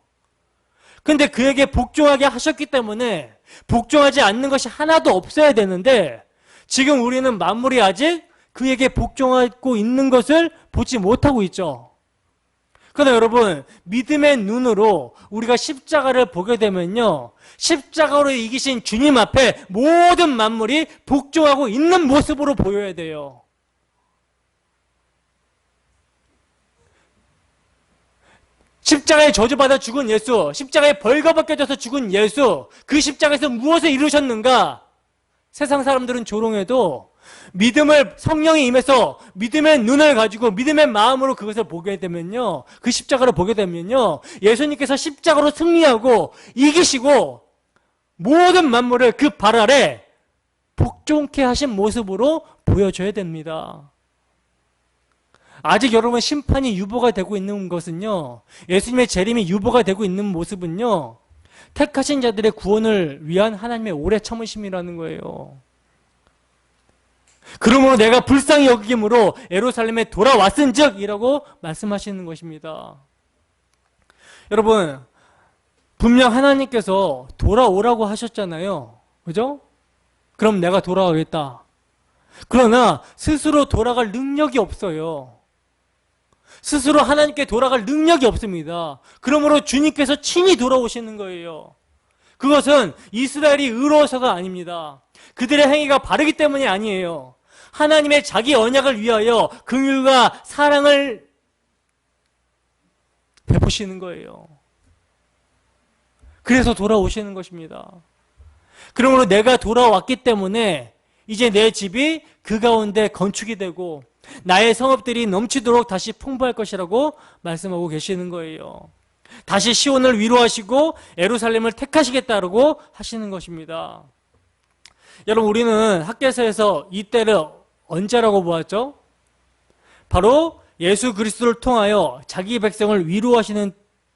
근데 그에게 복종하게 하셨기 때문에 복종하지 않는 것이 하나도 없어야 되는데 지금 우리는 만물이 아직 그에게 복종하고 있는 것을 보지 못하고 있죠. 그러나 여러분, 믿음의 눈으로 우리가 십자가를 보게 되면요, 십자가로 이기신 주님 앞에 모든 만물이 복종하고 있는 모습으로 보여야 돼요. 십자가에 저주받아 죽은 예수, 십자가에 벌거벗겨져서 죽은 예수, 그 십자가에서 무엇을 이루셨는가? 세상 사람들은 조롱해도 믿음을, 성령이 임해서 믿음의 눈을 가지고 믿음의 마음으로 그것을 보게 되면요, 그 십자가를 보게 되면요, 예수님께서 십자가로 승리하고 이기시고 모든 만물을 그 발 아래 복종케 하신 모습으로 보여줘야 됩니다. 아직 여러분, 심판이 유보가 되고 있는 것은요, 예수님의 재림이 유보가 되고 있는 모습은요, 택하신 자들의 구원을 위한 하나님의 오래 참으심이라는 거예요. 그러므로 내가 불쌍히 여김으로 예루살렘에 돌아왔은즉 이라고 말씀하시는 것입니다. 여러분, 분명 하나님께서 돌아오라고 하셨잖아요. 그죠? 그럼 내가 돌아가겠다. 그러나 스스로 돌아갈 능력이 없어요. 스스로 하나님께 돌아갈 능력이 없습니다. 그러므로 주님께서 친히 돌아오시는 거예요. 그것은 이스라엘이 의로워서가 아닙니다. 그들의 행위가 바르기 때문이 아니에요. 하나님의 자기 언약을 위하여 긍휼과 사랑을 베푸시는 거예요. 그래서 돌아오시는 것입니다. 그러므로 내가 돌아왔기 때문에 이제 내 집이 그 가운데 건축이 되고 나의 성읍들이 넘치도록 다시 풍부할 것이라고 말씀하고 계시는 거예요. 다시 시온을 위로하시고 예루살렘을 택하시겠다고 하시는 것입니다. 여러분, 우리는 학개서에서 이 때를 언제라고 보았죠? 바로 예수 그리스도를 통하여 자기 백성을 위로하시는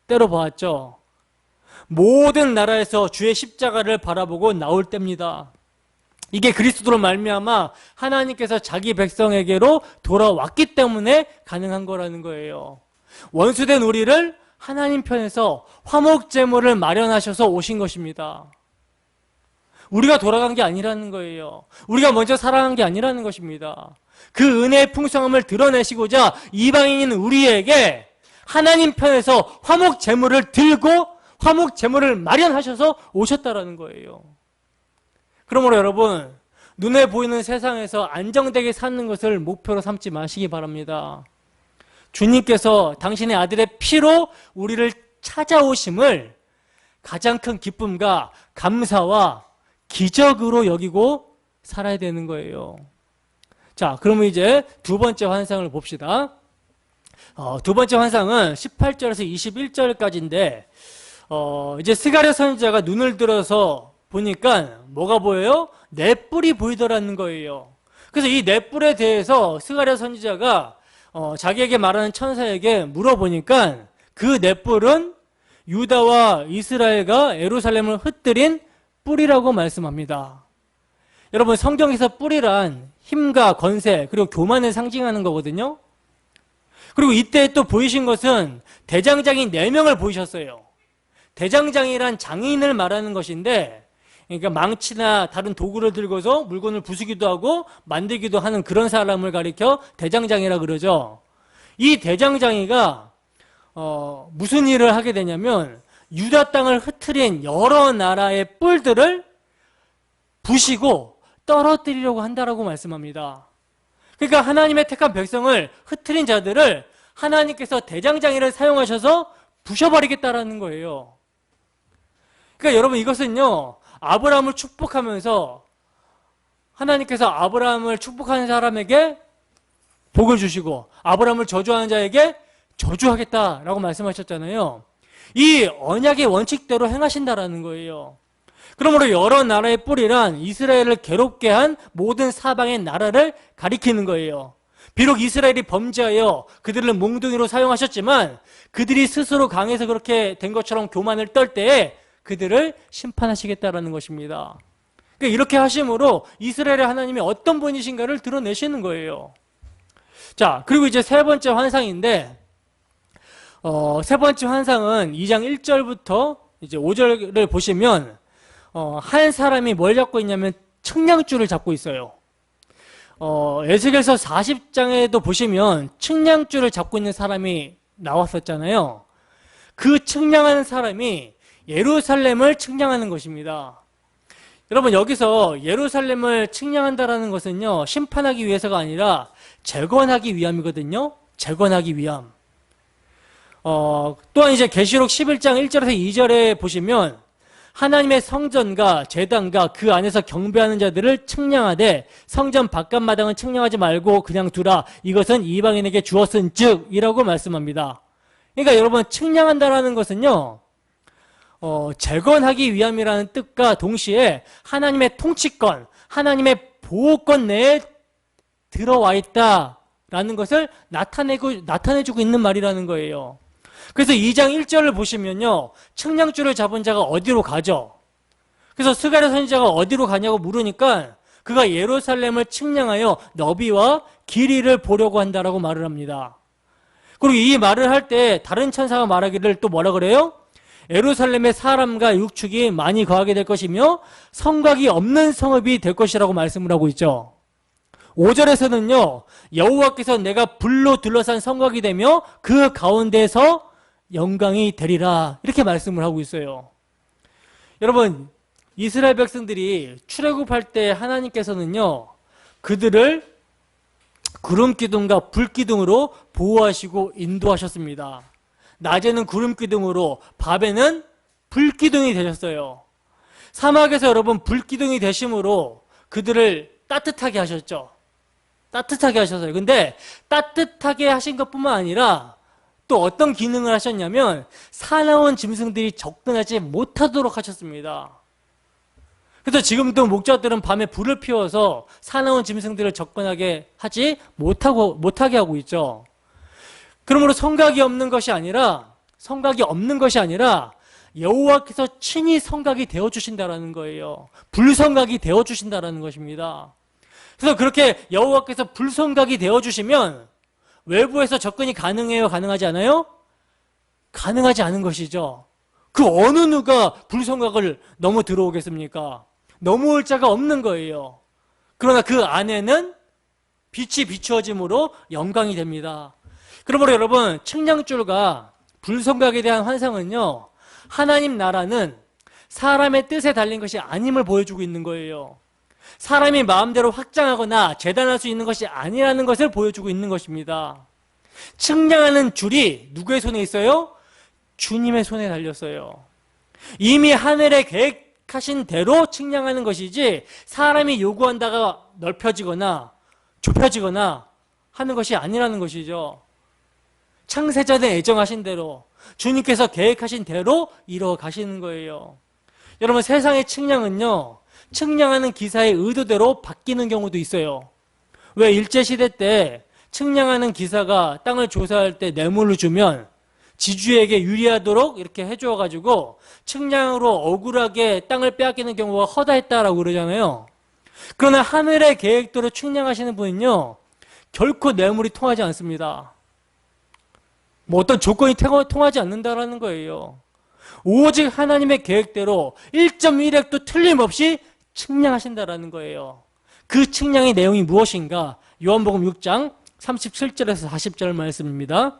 때로 보았죠. 모든 나라에서 주의 십자가를 바라보고 나올 때입니다. 이게 그리스도로 말미암아 하나님께서 자기 백성에게로 돌아왔기 때문에 가능한 거라는 거예요. 원수된 우리를 하나님 편에서 화목제물을 마련하셔서 오신 것입니다. 우리가 돌아간 게 아니라는 거예요. 우리가 먼저 살아난 게 아니라는 것입니다. 그 은혜의 풍성함을 드러내시고자 이방인인 우리에게 하나님 편에서 화목 제물을 들고 화목 제물을 마련하셔서 오셨다라는 거예요. 그러므로 여러분, 눈에 보이는 세상에서 안정되게 사는 것을 목표로 삼지 마시기 바랍니다. 주님께서 당신의 아들의 피로 우리를 찾아오심을 가장 큰 기쁨과 감사와 기적으로 여기고 살아야 되는 거예요. 자, 그러면 이제 두 번째 환상을 봅시다. 두 번째 환상은 18절에서 21절까지인데, 이제 스가랴 선지자가 눈을 들어서 보니까 뭐가 보여요? 넷뿔이 보이더라는 거예요. 그래서 이 넷뿔에 대해서 스가랴 선지자가 자기에게 말하는 천사에게 물어보니까 그 넷뿔은 유다와 이스라엘과 예루살렘을 흩뜨린 뿔이라고 말씀합니다. 여러분, 성경에서 뿔이란 힘과 권세 그리고 교만을 상징하는 거거든요. 그리고 이때 또 보이신 것은 대장장이 4명을 보이셨어요. 대장장이란 장인을 말하는 것인데, 그러니까 망치나 다른 도구를 들고서 물건을 부수기도 하고 만들기도 하는 그런 사람을 가리켜 대장장이라 그러죠. 이 대장장이가 무슨 일을 하게 되냐면 유다 땅을 흩트린 여러 나라의 뿔들을 부시고 떨어뜨리려고 한다라고 말씀합니다. 그러니까 하나님의 택한 백성을 흩트린 자들을 하나님께서 대장장이를 사용하셔서 부셔버리겠다라는 거예요. 그러니까 여러분, 이것은요, 아브라함을 축복하면서 하나님께서 아브라함을 축복하는 사람에게 복을 주시고 아브라함을 저주하는 자에게 저주하겠다라고 말씀하셨잖아요. 이 언약의 원칙대로 행하신다라는 거예요. 그러므로 여러 나라의 뿔이란 이스라엘을 괴롭게 한 모든 사방의 나라를 가리키는 거예요. 비록 이스라엘이 범죄하여 그들을 몽둥이로 사용하셨지만 그들이 스스로 강해서 그렇게 된 것처럼 교만을 떨 때에 그들을 심판하시겠다라는 것입니다. 그러니까 이렇게 하심으로 이스라엘의 하나님이 어떤 분이신가를 드러내시는 거예요. 자, 그리고 이제 세 번째 환상인데, 세 번째 환상은 2장 1절부터 이제 5절을 보시면 한 사람이 뭘 잡고 있냐면 측량줄을 잡고 있어요. 에스겔서 40장에도 보시면 측량줄을 잡고 있는 사람이 나왔었잖아요. 그 측량하는 사람이 예루살렘을 측량하는 것입니다. 여러분, 여기서 예루살렘을 측량한다라는 것은요, 심판하기 위해서가 아니라 재건하기 위함이거든요. 재건하기 위함. 또한 이제 계시록 11장 1절에서 2절에 보시면 하나님의 성전과 제단과 그 안에서 경배하는 자들을 측량하되 성전 바깥마당은 측량하지 말고 그냥 두라. 이것은 이방인에게 주었은즉 이라고 말씀합니다. 그러니까 여러분, 측량한다라는 것은요, 재건하기 위함이라는 뜻과 동시에 하나님의 통치권, 하나님의 보호권 내에 들어와 있다라는 것을 나타내주고 있는 말이라는 거예요. 그래서 2장 1절을 보시면요, 측량줄을 잡은 자가 어디로 가죠? 그래서 스가랴 선지자가 어디로 가냐고 물으니까 그가 예루살렘을 측량하여 너비와 길이를 보려고 한다라고 말을 합니다. 그리고 이 말을 할 때 다른 천사가 말하기를 또 뭐라 그래요? 예루살렘의 사람과 육축이 많이 거하게 될 것이며 성곽이 없는 성읍이 될 것이라고 말씀을 하고 있죠. 5절에서는요, 여호와께서 내가 불로 둘러싼 성곽이 되며 그 가운데서 영광이 되리라, 이렇게 말씀을 하고 있어요. 여러분, 이스라엘 백성들이 출애굽할 때 하나님께서는요, 그들을 구름 기둥과 불 기둥으로 보호하시고 인도하셨습니다. 낮에는 구름 기둥으로, 밤에는 불 기둥이 되셨어요. 사막에서 여러분, 불 기둥이 되심으로 그들을 따뜻하게 하셨죠. 따뜻하게 하셨어요. 근데 따뜻하게 하신 것뿐만 아니라 또 어떤 기능을 하셨냐면 사나운 짐승들이 접근하지 못하도록 하셨습니다. 그래서 지금도 목자들은 밤에 불을 피워서 사나운 짐승들을 접근하게 하지 못하게 하고 있죠. 그러므로 성곽이 없는 것이 아니라 여호와께서 친히 성곽이 되어주신다라는 거예요. 불성곽이 되어주신다라는 것입니다. 그래서 그렇게 여호와께서 불성곽이 되어주시면 외부에서 접근이 가능해요? 가능하지 않아요? 가능하지 않은 것이죠. 그 어느 누가 불성곽을 넘어 들어오겠습니까? 넘어올 자가 없는 거예요. 그러나 그 안에는 빛이 비추어짐으로 영광이 됩니다. 그러므로 여러분, 측량줄과 불성각에 대한 환상은요, 하나님 나라는 사람의 뜻에 달린 것이 아님을 보여주고 있는 거예요. 사람이 마음대로 확장하거나 재단할 수 있는 것이 아니라는 것을 보여주고 있는 것입니다. 측량하는 줄이 누구의 손에 있어요? 주님의 손에 달렸어요. 이미 하늘에 계획하신 대로 측량하는 것이지 사람이 요구한다가 넓혀지거나 좁혀지거나 하는 것이 아니라는 것이죠. 창세전에 애정하신 대로 주님께서 계획하신 대로 이루어 가시는 거예요. 여러분, 세상의 측량은요, 측량하는 기사의 의도대로 바뀌는 경우도 있어요. 왜 일제시대 때 측량하는 기사가 땅을 조사할 때 뇌물을 주면 지주에게 유리하도록 이렇게 해주어가지고 측량으로 억울하게 땅을 빼앗기는 경우가 허다했다라고 그러잖아요. 그러나 하늘의 계획대로 측량하시는 분은요, 결코 뇌물이 통하지 않습니다. 뭐 어떤 조건이 통하지 않는다라는 거예요. 오직 하나님의 계획대로 1.1획도 틀림없이 측량하신다라는 거예요. 그 측량의 내용이 무엇인가? 요한복음 6장 37절에서 40절 말씀입니다.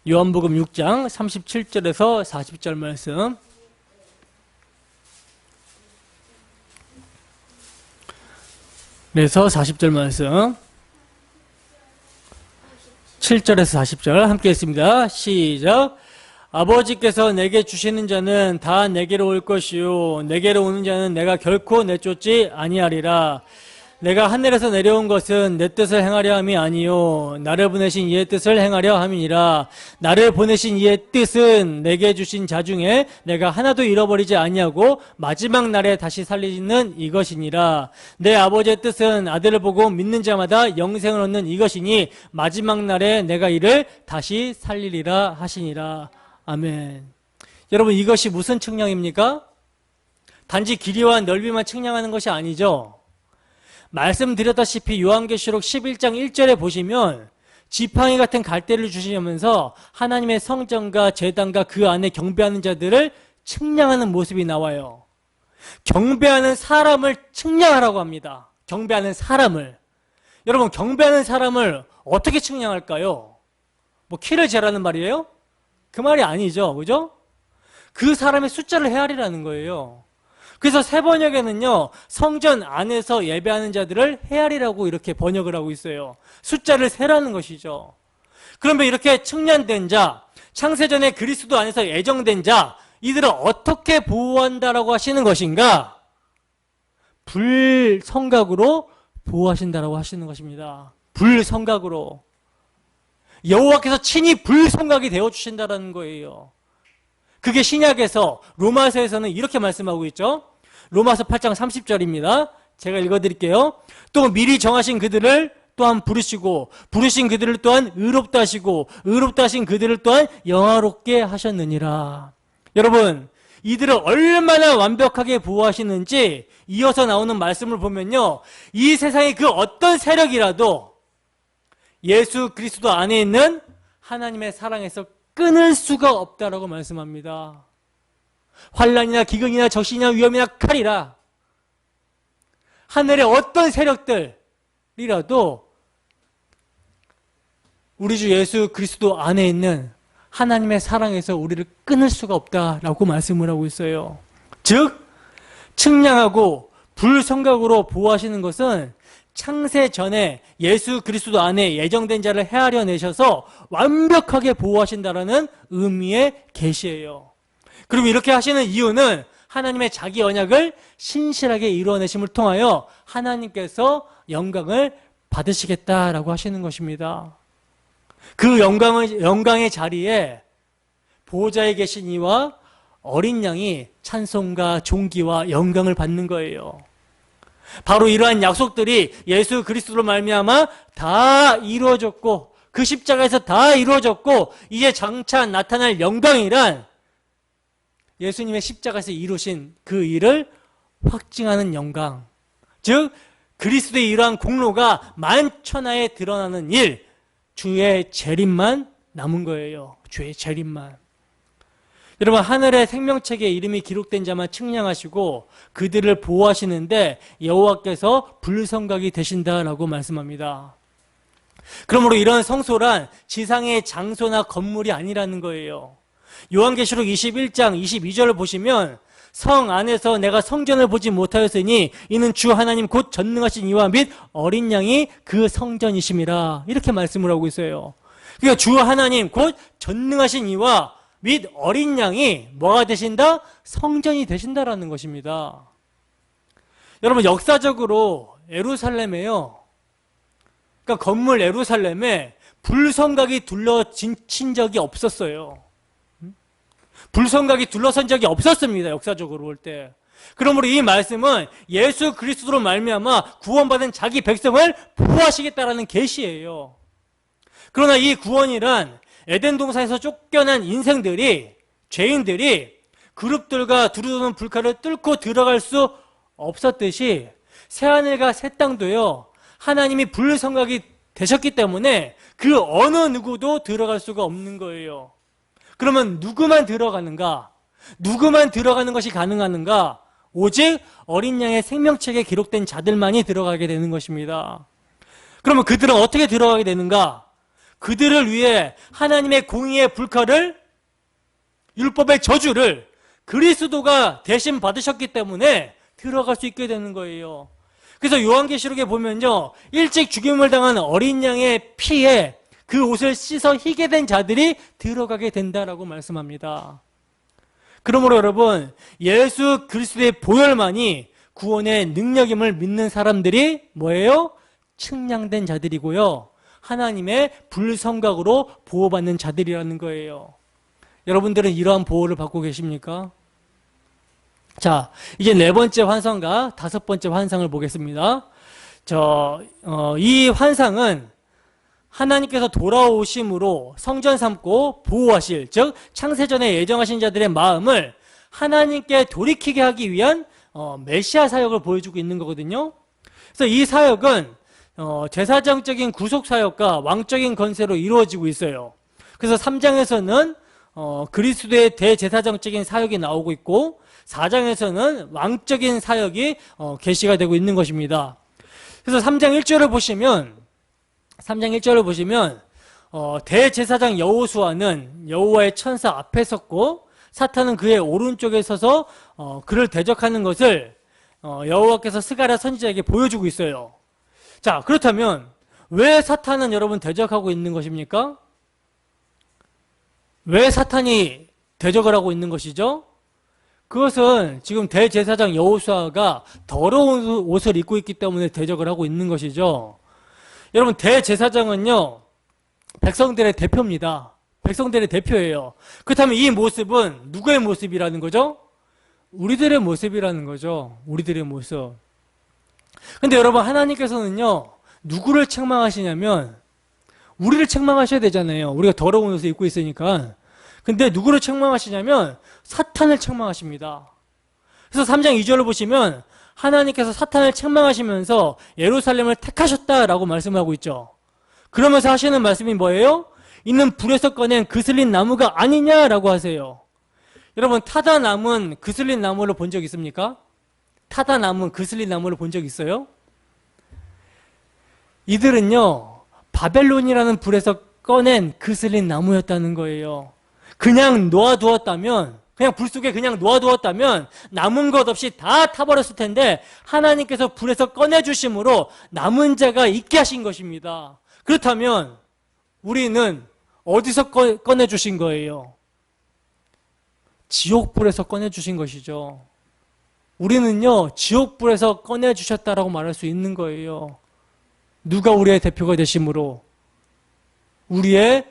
요한복음 6장 37절에서 40절 말씀. 그래서 40절 말씀 7절에서 40절 함께 했습니다. 시작. 아버지께서 내게 주시는 자는 다 내게로 올 것이요 내게로 오는 자는 내가 결코 내쫓지 아니하리라. 내가 하늘에서 내려온 것은 내 뜻을 행하려 함이 아니요 나를 보내신 이의 뜻을 행하려 함이니라. 나를 보내신 이의 뜻은 내게 주신 자 중에 내가 하나도 잃어버리지 아니하고 마지막 날에 다시 살리는 이것이니라. 내 아버지의 뜻은 아들을 보고 믿는 자마다 영생을 얻는 이것이니 마지막 날에 내가 이를 다시 살리리라 하시니라. 아멘. 여러분, 이것이 무슨 측량입니까? 단지 길이와 넓이만 측량하는 것이 아니죠. 말씀드렸다시피 요한계시록 11장 1절에 보시면 지팡이 같은 갈대를 주시면서 하나님의 성전과 제단과 그 안에 경배하는 자들을 측량하는 모습이 나와요. 경배하는 사람을 측량하라고 합니다. 경배하는 사람을. 여러분, 경배하는 사람을 어떻게 측량할까요? 뭐 키를 재라는 말이에요? 그 말이 아니죠. 그죠? 그 사람의 숫자를 헤아리라는 거예요. 그래서 새 번역에는요, 성전 안에서 예배하는 자들을 헤아리라고 이렇게 번역을 하고 있어요. 숫자를 세라는 것이죠. 그러면 이렇게 측량된 자, 창세전에 그리스도 안에서 예정된 자, 이들을 어떻게 보호한다라고 하시는 것인가? 불성각으로 보호하신다라고 하시는 것입니다. 불성각으로. 여호와께서 친히 불성각이 되어주신다라는 거예요. 그게 신약에서, 로마서에서는 이렇게 말씀하고 있죠. 로마서 8장 30절입니다. 제가 읽어드릴게요. 또 미리 정하신 그들을 또한 부르시고 부르신 그들을 또한 의롭다 하시고 의롭다 하신 그들을 또한 영화롭게 하셨느니라. 여러분, 이들을 얼마나 완벽하게 보호하시는지 이어서 나오는 말씀을 보면요, 이 세상의 그 어떤 세력이라도 예수 그리스도 안에 있는 하나님의 사랑에서 끊을 수가 없다라고 말씀합니다. 환난이나 기근이나 적신이나 위험이나 칼이라 하늘의 어떤 세력들이라도 우리 주 예수 그리스도 안에 있는 하나님의 사랑에서 우리를 끊을 수가 없다라고 말씀을 하고 있어요. 즉, 측량하고 불성각으로 보호하시는 것은 창세 전에 예수 그리스도 안에 예정된 자를 헤아려 내셔서 완벽하게 보호하신다라는 의미의 계시예요. 그리고 이렇게 하시는 이유는 하나님의 자기 언약을 신실하게 이루어내심을 통하여 하나님께서 영광을 받으시겠다라고 하시는 것입니다. 그 영광의 자리에 보호자에 계신 이와 어린 양이 찬송과 존귀와 영광을 받는 거예요. 바로 이러한 약속들이 예수 그리스도로 말미암아 다 이루어졌고 그 십자가에서 다 이루어졌고 이제 장차 나타날 영광이란 예수님의 십자가에서 이루신 그 일을 확증하는 영광, 즉 그리스도의 이러한 공로가 만천하에 드러나는 일, 주의 재림만 남은 거예요. 주의 재림만. 여러분, 하늘의 생명책에 이름이 기록된 자만 측량하시고 그들을 보호하시는데 여호와께서 불성각이 되신다라고 말씀합니다. 그러므로 이런 성소란 지상의 장소나 건물이 아니라는 거예요. 요한계시록 21장 22절을 보시면 성 안에서 내가 성전을 보지 못하였으니 이는 주 하나님 곧 전능하신 이와 및 어린 양이 그 성전이심이라, 이렇게 말씀을 하고 있어요. 그러니까 주 하나님 곧 전능하신 이와 및 어린 양이 뭐가 되신다? 성전이 되신다라는 것입니다. 여러분, 역사적으로 예루살렘에요, 그러니까 건물 예루살렘에 불성각이 둘러친 적이 없었어요. 불성각이 둘러선 적이 없었습니다, 역사적으로 볼 때. 그러므로 이 말씀은 예수 그리스도로 말미암아 구원받은 자기 백성을 보호하시겠다라는 계시예요. 그러나 이 구원이란 에덴 동산에서 쫓겨난 인생들이, 죄인들이 그룹들과 두루두는 불칼을 뚫고 들어갈 수 없었듯이 새하늘과 새 땅도요, 하나님이 불성각이 되셨기 때문에 그 어느 누구도 들어갈 수가 없는 거예요. 그러면 누구만 들어가는가? 누구만 들어가는 것이 가능한가? 오직 어린 양의 생명책에 기록된 자들만이 들어가게 되는 것입니다. 그러면 그들은 어떻게 들어가게 되는가? 그들을 위해 하나님의 공의의 불칼을, 율법의 저주를 그리스도가 대신 받으셨기 때문에 들어갈 수 있게 되는 거예요. 그래서 요한계시록에 보면요, 일찍 죽임을 당한 어린 양의 피에 그 옷을 씻어 희게 된 자들이 들어가게 된다라고 말씀합니다. 그러므로 여러분, 예수 그리스도의 보혈만이 구원의 능력임을 믿는 사람들이 뭐예요? 측량된 자들이고요, 하나님의 불성각으로 보호받는 자들이라는 거예요. 여러분들은 이러한 보호를 받고 계십니까? 자, 이제 네 번째 환상과 다섯 번째 환상을 보겠습니다. 이 환상은 하나님께서 돌아오심으로 성전 삼고 보호하실, 즉 창세전에 예정하신 자들의 마음을 하나님께 돌이키게 하기 위한 메시아 사역을 보여주고 있는 거거든요. 그래서 이 사역은 제사장적인 구속 사역과 왕적인 건세로 이루어지고 있어요. 그래서 3장에서는 그리스도의 대제사장적인 사역이 나오고 있고 4장에서는 왕적인 사역이 계시가 되고 있는 것입니다. 그래서 3장 1절을 보시면 대제사장 여호수아는 여호와의 천사 앞에 섰고 사탄은 그의 오른쪽에 서서 그를 대적하는 것을 여호와께서 스가랴 선지자에게 보여주고 있어요. 자, 그렇다면 왜 사탄은 여러분 대적하고 있는 것입니까? 왜 사탄이 대적을 하고 있는 것이죠? 그것은 지금 대제사장 여호수아가 더러운 옷을 입고 있기 때문에 대적을 하고 있는 것이죠. 여러분, 대제사장은요, 백성들의 대표입니다. 백성들의 대표예요. 그렇다면 이 모습은 누구의 모습이라는 거죠? 우리들의 모습이라는 거죠. 우리들의 모습. 근데 여러분, 하나님께서는요, 누구를 책망하시냐면 우리를 책망하셔야 되잖아요. 우리가 더러운 옷을 입고 있으니까. 근데 누구를 책망하시냐면 사탄을 책망하십니다. 그래서 3장 2절을 보시면 하나님께서 사탄을 책망하시면서 예루살렘을 택하셨다라고 말씀하고 있죠. 그러면서 하시는 말씀이 뭐예요? 이는 불에서 꺼낸 그슬린 나무가 아니냐라고 하세요. 여러분, 타다 남은 그슬린 나무를 본 적 있습니까? 타다 남은 그슬린 나무를 본 적 있어요? 이들은요, 바벨론이라는 불에서 꺼낸 그슬린 나무였다는 거예요. 그냥 놓아두었다면, 그냥 불 속에 그냥 놓아두었다면 남은 것 없이 다 타버렸을 텐데 하나님께서 불에서 꺼내주심으로 남은 자가 있게 하신 것입니다. 그렇다면 우리는 어디서 꺼내주신 거예요? 지옥불에서 꺼내주신 것이죠. 우리는요, 지옥불에서 꺼내주셨다라고 말할 수 있는 거예요. 누가 우리의 대표가 되심으로? 우리의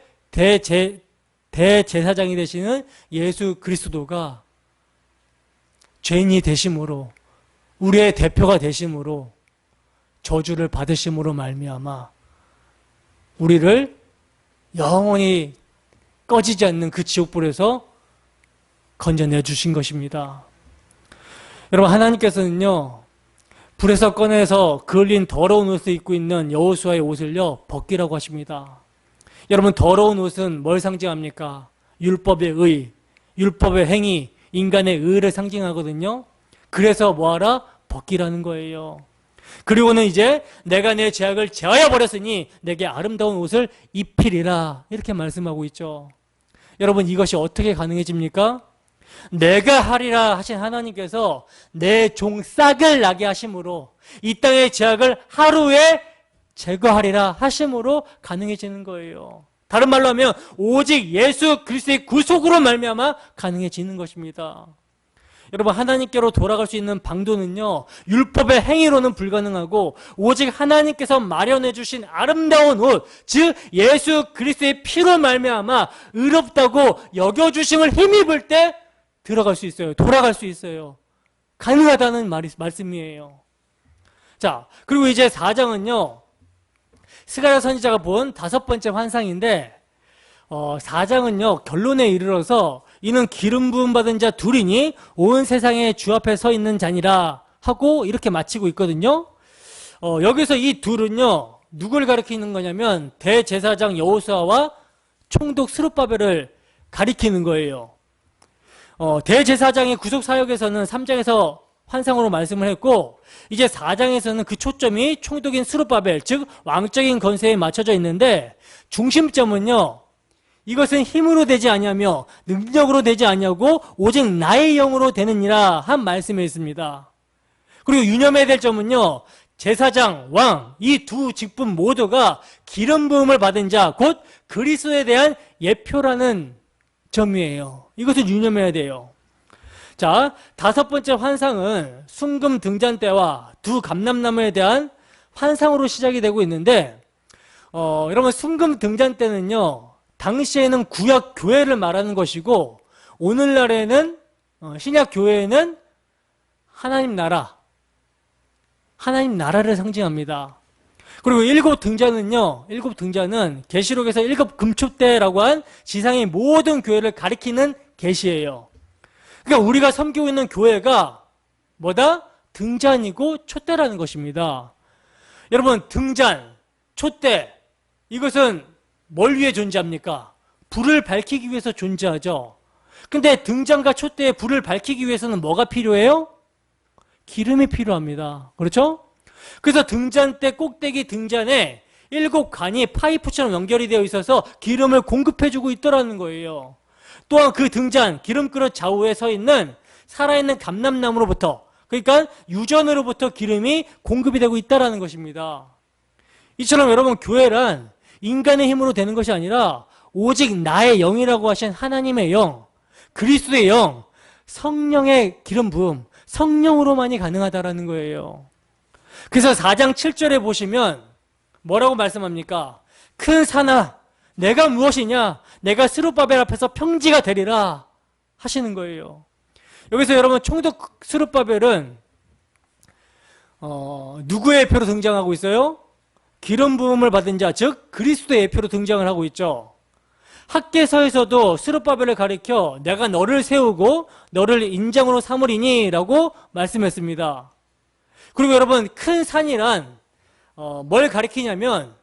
대제사장이 되시는 예수 그리스도가 죄인이 되심으로, 우리의 대표가 되심으로, 저주를 받으심으로 말미암아 우리를 영원히 꺼지지 않는 그 지옥불에서 건져내 주신 것입니다. 여러분, 하나님께서는요, 불에서 꺼내서 그을린 더러운 옷을 입고 있는 여호수아의 옷을요, 벗기라고 하십니다. 여러분, 더러운 옷은 뭘 상징합니까? 율법의 의, 율법의 행위, 인간의 의를 상징하거든요. 그래서 뭐하라? 벗기라는 거예요. 그리고는 이제 내가 내 죄악을 제하여 버렸으니 내게 아름다운 옷을 입히리라 이렇게 말씀하고 있죠. 여러분 이것이 어떻게 가능해집니까? 내가 하리라 하신 하나님께서 내 종 싹을 나게 하심으로 이 땅의 죄악을 하루에 제거하리라 하심으로 가능해지는 거예요. 다른 말로 하면 오직 예수 그리스도의 구속으로 말미암아 가능해지는 것입니다. 여러분 하나님께로 돌아갈 수 있는 방도는요 율법의 행위로는 불가능하고 오직 하나님께서 마련해 주신 아름다운 옷, 즉 예수 그리스도의 피로 말미암아 의롭다고 여겨주심을 힘입을 때 들어갈 수 있어요. 돌아갈 수 있어요. 가능하다는 말씀이에요. 자, 그리고 이제 4장은요 스가랴 선지자가 본 5번째 환상인데 4장은요 결론에 이르러서 이는 기름 부음 받은 자 둘이니 온 세상에 주 앞에 서 있는 자니라 하고 이렇게 마치고 있거든요. 여기서 이 둘은요 누굴 가리키는 거냐면 대제사장 여호수아와 총독 스룹바벨을 가리키는 거예요. 대제사장의 구속 사역에서는 3장에서 환상으로 말씀을 했고 이제 4장에서는 그 초점이 총독인 스룹바벨, 즉 왕적인 건세에 맞춰져 있는데 중심점은요 이것은 힘으로 되지 아니하며 능력으로 되지 아니하고 오직 나의 영으로 되느니라 한 말씀에 있습니다. 그리고 유념해야 될 점은요 제사장, 왕 이 두 직분 모두가 기름 부음을 받은 자 곧 그리스도에 대한 예표라는 점이에요. 이것을 유념해야 돼요. 자, 5번째 환상은 순금 등잔 때와 두 감람나무에 대한 환상으로 시작이 되고 있는데 여러분 순금 등잔 때는요 당시에는 구약 교회를 말하는 것이고 오늘날에는 신약 교회에는 하나님 나라를 상징합니다. 그리고 7 등잔은요 7 등잔은 계시록에서 7 금초대라고 한 지상의 모든 교회를 가리키는 계시예요. 그러니까 우리가 섬기고 있는 교회가 뭐다? 등잔이고 촛대라는 것입니다. 여러분 등잔, 촛대 이것은 뭘 위해 존재합니까? 불을 밝히기 위해서 존재하죠. 근데 등잔과 촛대에 불을 밝히기 위해서는 뭐가 필요해요? 기름이 필요합니다. 그렇죠? 그래서 등잔대 꼭대기 등잔에 7관이 파이프처럼 연결이 되어 있어서 기름을 공급해주고 있더라는 거예요. 또한 그 등잔, 기름그릇 좌우에 서 있는 살아있는 감람나무로부터 그러니까 유전으로부터 기름이 공급이 되고 있다는 것입니다. 이처럼 여러분 교회란 인간의 힘으로 되는 것이 아니라 오직 나의 영이라고 하신 하나님의 영, 그리스도의 영, 성령의 기름 부음, 성령으로만이 가능하다는 거예요. 그래서 4장 7절에 보시면 뭐라고 말씀합니까? 큰 산아 내가 무엇이냐? 내가 스룹바벨 앞에서 평지가 되리라 하시는 거예요. 여기서 여러분 총독 스룹바벨은 누구의 예표로 등장하고 있어요? 기름 부음을 받은 자, 즉 그리스도의 예표로 등장을 하고 있죠. 학개서에서도 스룹바벨을 가리켜 내가 너를 세우고 너를 인장으로 삼으리니 라고 말씀했습니다. 그리고 여러분 큰 산이란 뭘 가리키냐면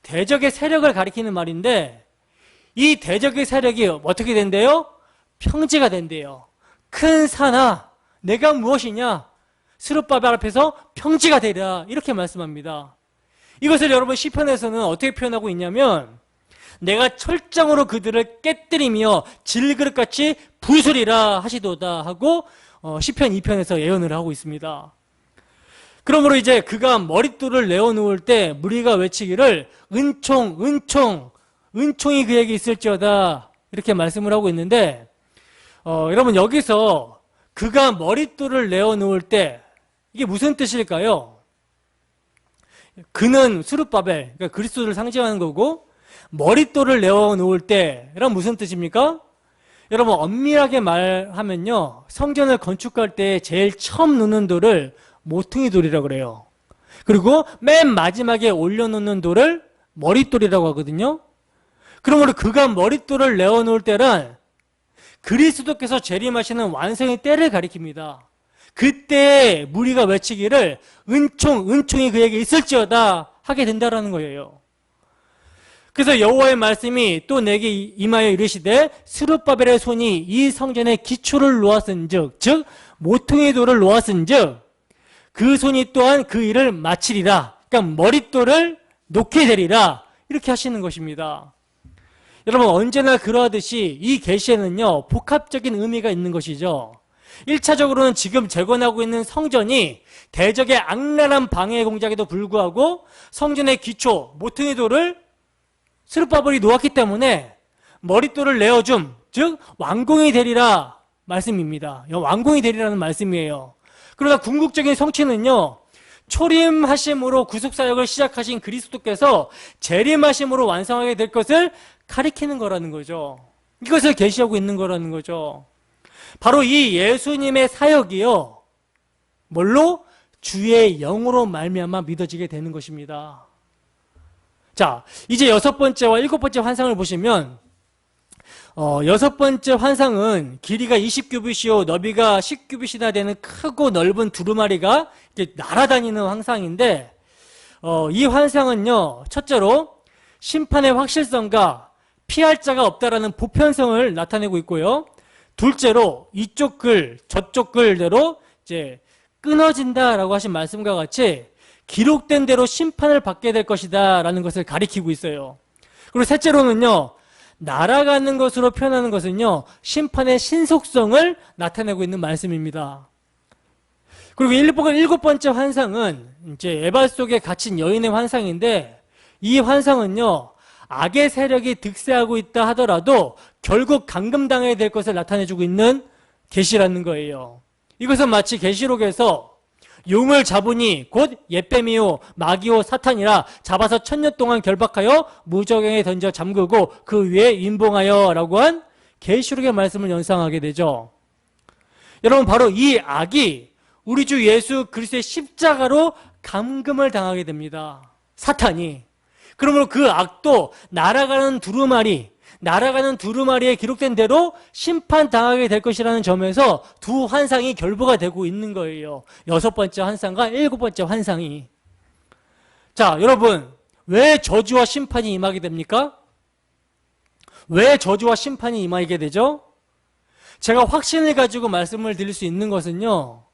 대적의 세력을 가리키는 말인데 이 대적의 세력이 어떻게 된대요? 평지가 된대요. 큰 산아 내가 무엇이냐? 스룹바벨 앞에서 평지가 되리라 이렇게 말씀합니다. 이것을 여러분 시편에서는 어떻게 표현하고 있냐면 내가 철장으로 그들을 깨뜨리며 질그릇같이 부수리라 하시도다 하고 시편 2편에서 예언을 하고 있습니다. 그러므로 이제 그가 머릿돌을 내어놓을 때 무리가 외치기를 은총 은총 은총이 그에게 있을지어다 이렇게 말씀을 하고 있는데 여러분 여기서 그가 머릿돌을 내어놓을 때 이게 무슨 뜻일까요? 그는 스룹바벨 그러니까 그리스도를 상징하는 거고 머릿돌을 내어놓을 때란 무슨 뜻입니까? 여러분 엄밀하게 말하면요 성전을 건축할 때 제일 처음 놓는 돌을 모퉁이 돌이라고 그래요. 그리고 맨 마지막에 올려놓는 돌을 머릿돌이라고 하거든요. 그러므로 그가 머릿돌을 내어놓을 때란 그리스도께서 재림하시는 완성의 때를 가리킵니다. 그때 무리가 외치기를 은총이 그에게 있을지어다 하게 된다라는 거예요. 그래서 여호와의 말씀이 또 내게 임하여 이르시되 스룹바벨의 손이 이 성전의 기초를 놓았은즉 즉 모퉁이 돌을 놓았은즉 그 손이 또한 그 일을 마치리라. 그러니까 머릿돌을 놓게 되리라. 이렇게 하시는 것입니다. 여러분 언제나 그러하듯이 이 계시에는요 복합적인 의미가 있는 것이죠. 1차적으로는 지금 재건하고 있는 성전이 대적의 악랄한 방해 공작에도 불구하고 성전의 기초 모퉁이 돌을 스룹바벨이 놓았기 때문에 머릿돌을 내어줌 즉 완공이 되리라 말씀입니다. 완공이 되리라는 말씀이에요. 그러나 궁극적인 성취는요 초림하심으로 구속사역을 시작하신 그리스도께서 재림하심으로 완성하게 될 것을 가리키는 거라는 거죠. 이것을 계시하고 있는 거라는 거죠. 바로 이 예수님의 사역이요 뭘로? 주의 영으로 말미암아 믿어지게 되는 것입니다. 자, 이제 6번째와 7번째 환상을 보시면 6번째 환상은 길이가 20규빗이요 너비가 10규빗이나 되는 크고 넓은 두루마리가 이렇게 날아다니는 환상인데 이 환상은요 첫째로 심판의 확실성과 피할 자가 없다라는 보편성을 나타내고 있고요. 둘째로 이쪽 글 저쪽 글대로 이제 끊어진다라고 하신 말씀과 같이 기록된 대로 심판을 받게 될 것이다 라는 것을 가리키고 있어요. 그리고 셋째로는요 날아가는 것으로 표현하는 것은요 심판의 신속성을 나타내고 있는 말씀입니다. 그리고 7번째 환상은 이제 에바 속에 갇힌 여인의 환상인데 이 환상은요 악의 세력이 득세하고 있다 하더라도 결국 감금당해야 될 것을 나타내주고 있는 계시라는 거예요. 이것은 마치 계시록에서 용을 잡으니 곧 옛뱀이요 마귀요 사탄이라 잡아서 1000년 동안 결박하여 무저갱에 던져 잠그고 그 위에 임봉하여 라고 한 계시록의 말씀을 연상하게 되죠. 여러분 바로 이 악이 우리 주 예수 그리스도의 십자가로 감금을 당하게 됩니다. 사탄이. 그러므로 그 악도 날아가는 두루마리에 기록된 대로 심판당하게 될 것이라는 점에서 두 환상이 결부가 되고 있는 거예요. 6번째 환상과 7번째 환상이. 자, 여러분 왜 저주와 심판이 임하게 됩니까? 왜 저주와 심판이 임하게 되죠? 제가 확신을 가지고 말씀을 드릴 수 있는 것은요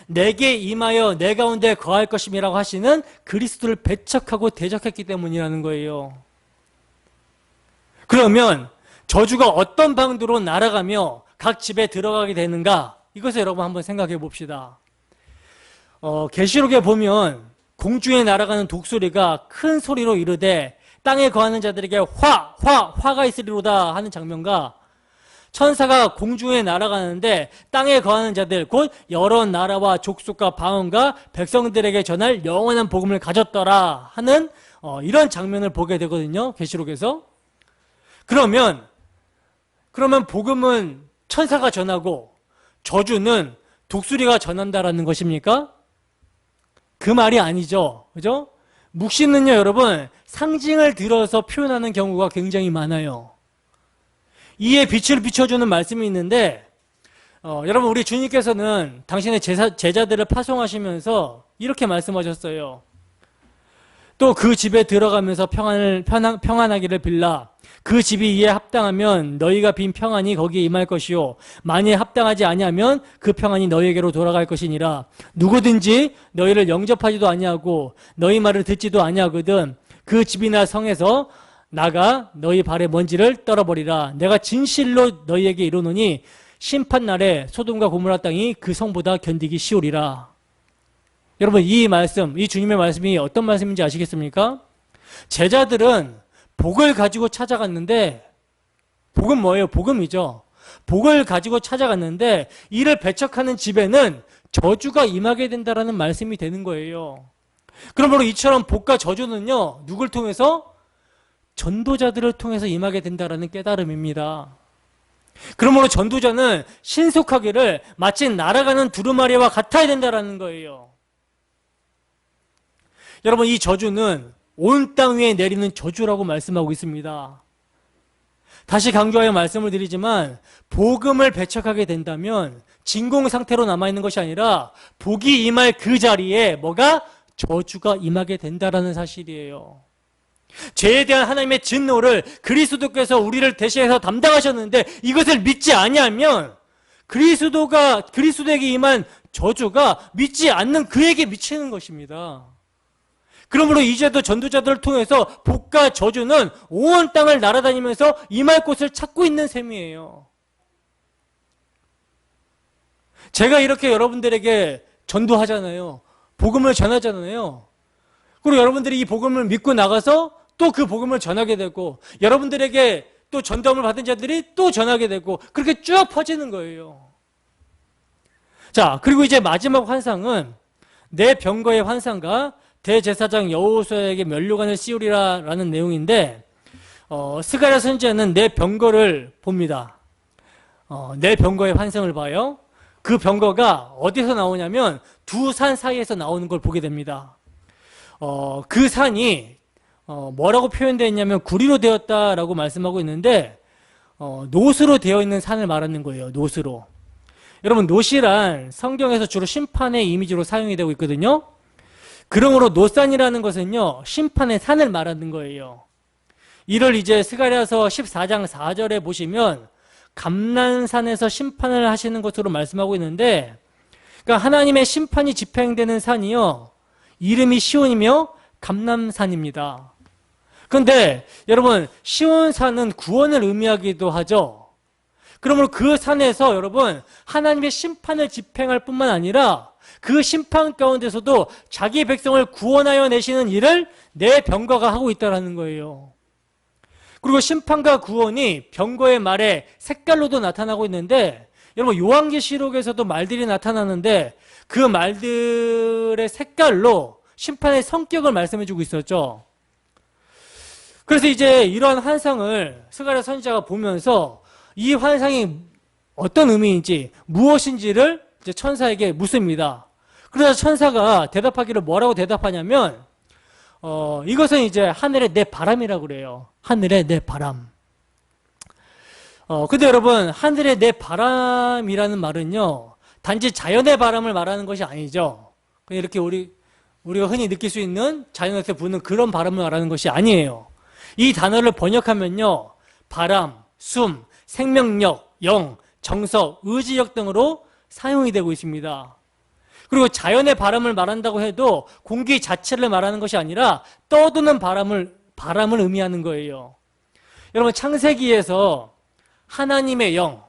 내게 임하여 내 가운데 거할 것임이라고 하시는 그리스도를 배척하고 대적했기 때문이라는 거예요. 그러면 저주가 어떤 방도로 날아가며 각 집에 들어가게 되는가? 이것을 여러분 한번 생각해 봅시다. 계시록에 보면 공중에 날아가는 독수리가 큰 소리로 이르되 땅에 거하는 자들에게 화가 있으리로다 하는 장면과 천사가 공중에 날아가는데 땅에 거하는 자들 곧 여러 나라와 족속과 방언과 백성들에게 전할 영원한 복음을 가졌더라 하는 이런 장면을 보게 되거든요. 계시록에서. 그러면 복음은 천사가 전하고 저주는 독수리가 전한다라는 것입니까? 그 말이 아니죠. 그죠? 묵시는요, 여러분, 상징을 들어서 표현하는 경우가 굉장히 많아요. 이에 빛을 비춰주는 말씀이 있는데, 여러분, 우리 주님께서는 당신의 제자들을 파송하시면서 이렇게 말씀하셨어요. 또 그 집에 들어가면서 평안하기를 빌라. 그 집이 이에 합당하면 너희가 빈 평안이 거기에 임할 것이요 만일 합당하지 아니하면 그 평안이 너희에게로 돌아갈 것이니라. 누구든지 너희를 영접하지도 아니하고 너희 말을 듣지도 아니하거든 그 집이나 성에서 나가 너희 발의 먼지를 떨어버리라. 내가 진실로 너희에게 이르노니 심판날에 소돔과 고모라 땅이 그 성보다 견디기 쉬우리라. 여러분 이 말씀, 이 주님의 말씀이 어떤 말씀인지 아시겠습니까? 제자들은 복을 가지고 찾아갔는데, 복은 뭐예요? 복음이죠. 복을 가지고 찾아갔는데 이를 배척하는 집에는 저주가 임하게 된다라는 말씀이 되는 거예요. 그러므로 이처럼 복과 저주는요 누굴 통해서? 전도자들을 통해서 임하게 된다라는 깨달음입니다. 그러므로 전도자는 신속하기를 마치 날아가는 두루마리와 같아야 된다라는 거예요. 여러분 이 저주는 온 땅 위에 내리는 저주라고 말씀하고 있습니다. 다시 강조하여 말씀을 드리지만 복음을 배척하게 된다면 진공 상태로 남아있는 것이 아니라 복이 임할 그 자리에 뭐가? 저주가 임하게 된다라는 사실이에요. 죄에 대한 하나님의 진노를 그리스도께서 우리를 대신해서 담당하셨는데 이것을 믿지 아니하면 그리스도에게 임한 저주가 믿지 않는 그에게 미치는 것입니다. 그러므로 이제도 전도자들을 통해서 복과 저주는 온 땅을 날아다니면서 임할 곳을 찾고 있는 셈이에요. 제가 이렇게 여러분들에게 전도하잖아요. 복음을 전하잖아요. 그리고 여러분들이 이 복음을 믿고 나가서 또 그 복음을 전하게 되고, 여러분들에게 또 전도함을 받은 자들이 또 전하게 되고, 그렇게 쭉 퍼지는 거예요. 자, 그리고 이제 마지막 환상은 내 병거의 환상과 대제사장 여호수아에게 면류관을 씌우리라 라는 내용인데, 스가랴 선지자는 내 병거를 봅니다. 내 병거의 환상을 봐요. 그 병거가 어디서 나오냐면 두 산 사이에서 나오는 걸 보게 됩니다. 그 산이 뭐라고 표현되어 있냐면 구리로 되었다라고 말씀하고 있는데, 노스로 되어 있는 산을 말하는 거예요. 노스로. 여러분, 노시란 성경에서 주로 심판의 이미지로 사용이 되고 있거든요. 그러므로 노산이라는 것은요, 심판의 산을 말하는 거예요. 이를 이제 스가랴서 14장 4절에 보시면 감난산에서 심판을 하시는 것으로 말씀하고 있는데, 그러니까 하나님의 심판이 집행되는 산이요, 이름이 시온이며 감난산입니다. 그런데 여러분, 시온산은 구원을 의미하기도 하죠. 그러므로 그 산에서 여러분, 하나님의 심판을 집행할 뿐만 아니라 그 심판 가운데서도 자기 백성을 구원하여 내시는 일을 내 병거가 하고 있다는 거예요. 그리고 심판과 구원이 병거의 말의 색깔로도 나타나고 있는데, 여러분, 요한계시록에서도 말들이 나타나는데 그 말들의 색깔로 심판의 성격을 말씀해주고 있었죠. 그래서 이제 이러한 환상을 스가랴 선지자가 보면서 이 환상이 어떤 의미인지, 무엇인지를 이제 천사에게 묻습니다. 그래서 천사가 대답하기를 뭐라고 대답하냐면, 이것은 이제 하늘의 내 바람이라고 그래요. 하늘의 내 바람. 근데 여러분, 하늘의 내 바람이라는 말은요, 단지 자연의 바람을 말하는 것이 아니죠. 그냥 이렇게 우리가 흔히 느낄 수 있는 자연에서 부는 그런 바람을 말하는 것이 아니에요. 이 단어를 번역하면요, 바람, 숨, 생명력, 영, 정석, 의지력 등으로 사용이 되고 있습니다. 그리고 자연의 바람을 말한다고 해도 공기 자체를 말하는 것이 아니라 떠도는 바람을 의미하는 거예요. 여러분, 창세기에서 하나님의 영,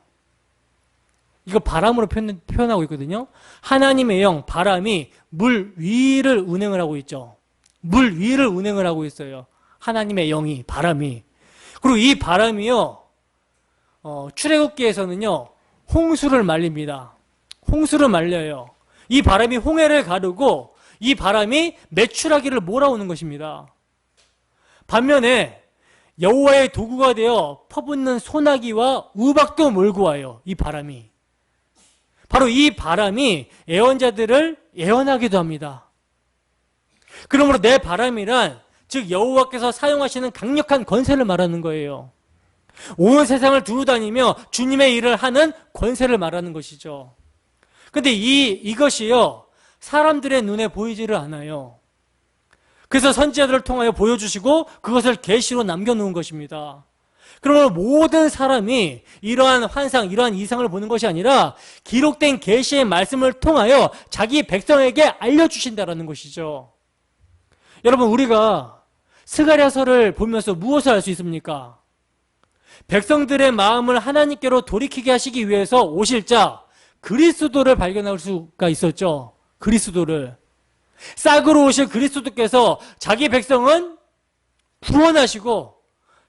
이거 바람으로 표현하고 있거든요. 하나님의 영, 바람이 물 위를 운행을 하고 있죠. 물 위를 운행을 하고 있어요. 하나님의 영이, 바람이. 그리고 이 바람이요, 출애굽기에서는요, 홍수를 말립니다. 홍수를 말려요. 이 바람이 홍해를 가르고 이 바람이 메추라기를 몰아오는 것입니다. 반면에 여호와의 도구가 되어 퍼붓는 소나기와 우박도 몰고 와요. 이 바람이. 바로 이 바람이 예언자들을 예언하기도 합니다. 그러므로 내 바람이란, 즉 여호와께서 사용하시는 강력한 권세를 말하는 거예요. 온 세상을 두루다니며 주님의 일을 하는 권세를 말하는 것이죠. 근데 이것이요, 사람들의 눈에 보이지를 않아요. 그래서 선지자들을 통하여 보여주시고 그것을 계시로 남겨놓은 것입니다. 그러면 모든 사람이 이러한 환상, 이러한 이상을 보는 것이 아니라 기록된 계시의 말씀을 통하여 자기 백성에게 알려주신다라는 것이죠. 여러분, 우리가 스가랴서를 보면서 무엇을 알 수 있습니까? 백성들의 마음을 하나님께로 돌이키게 하시기 위해서 오실 자 그리스도를 발견할 수가 있었죠. 그리스도를. 싹으로 오실 그리스도께서 자기 백성은 구원하시고,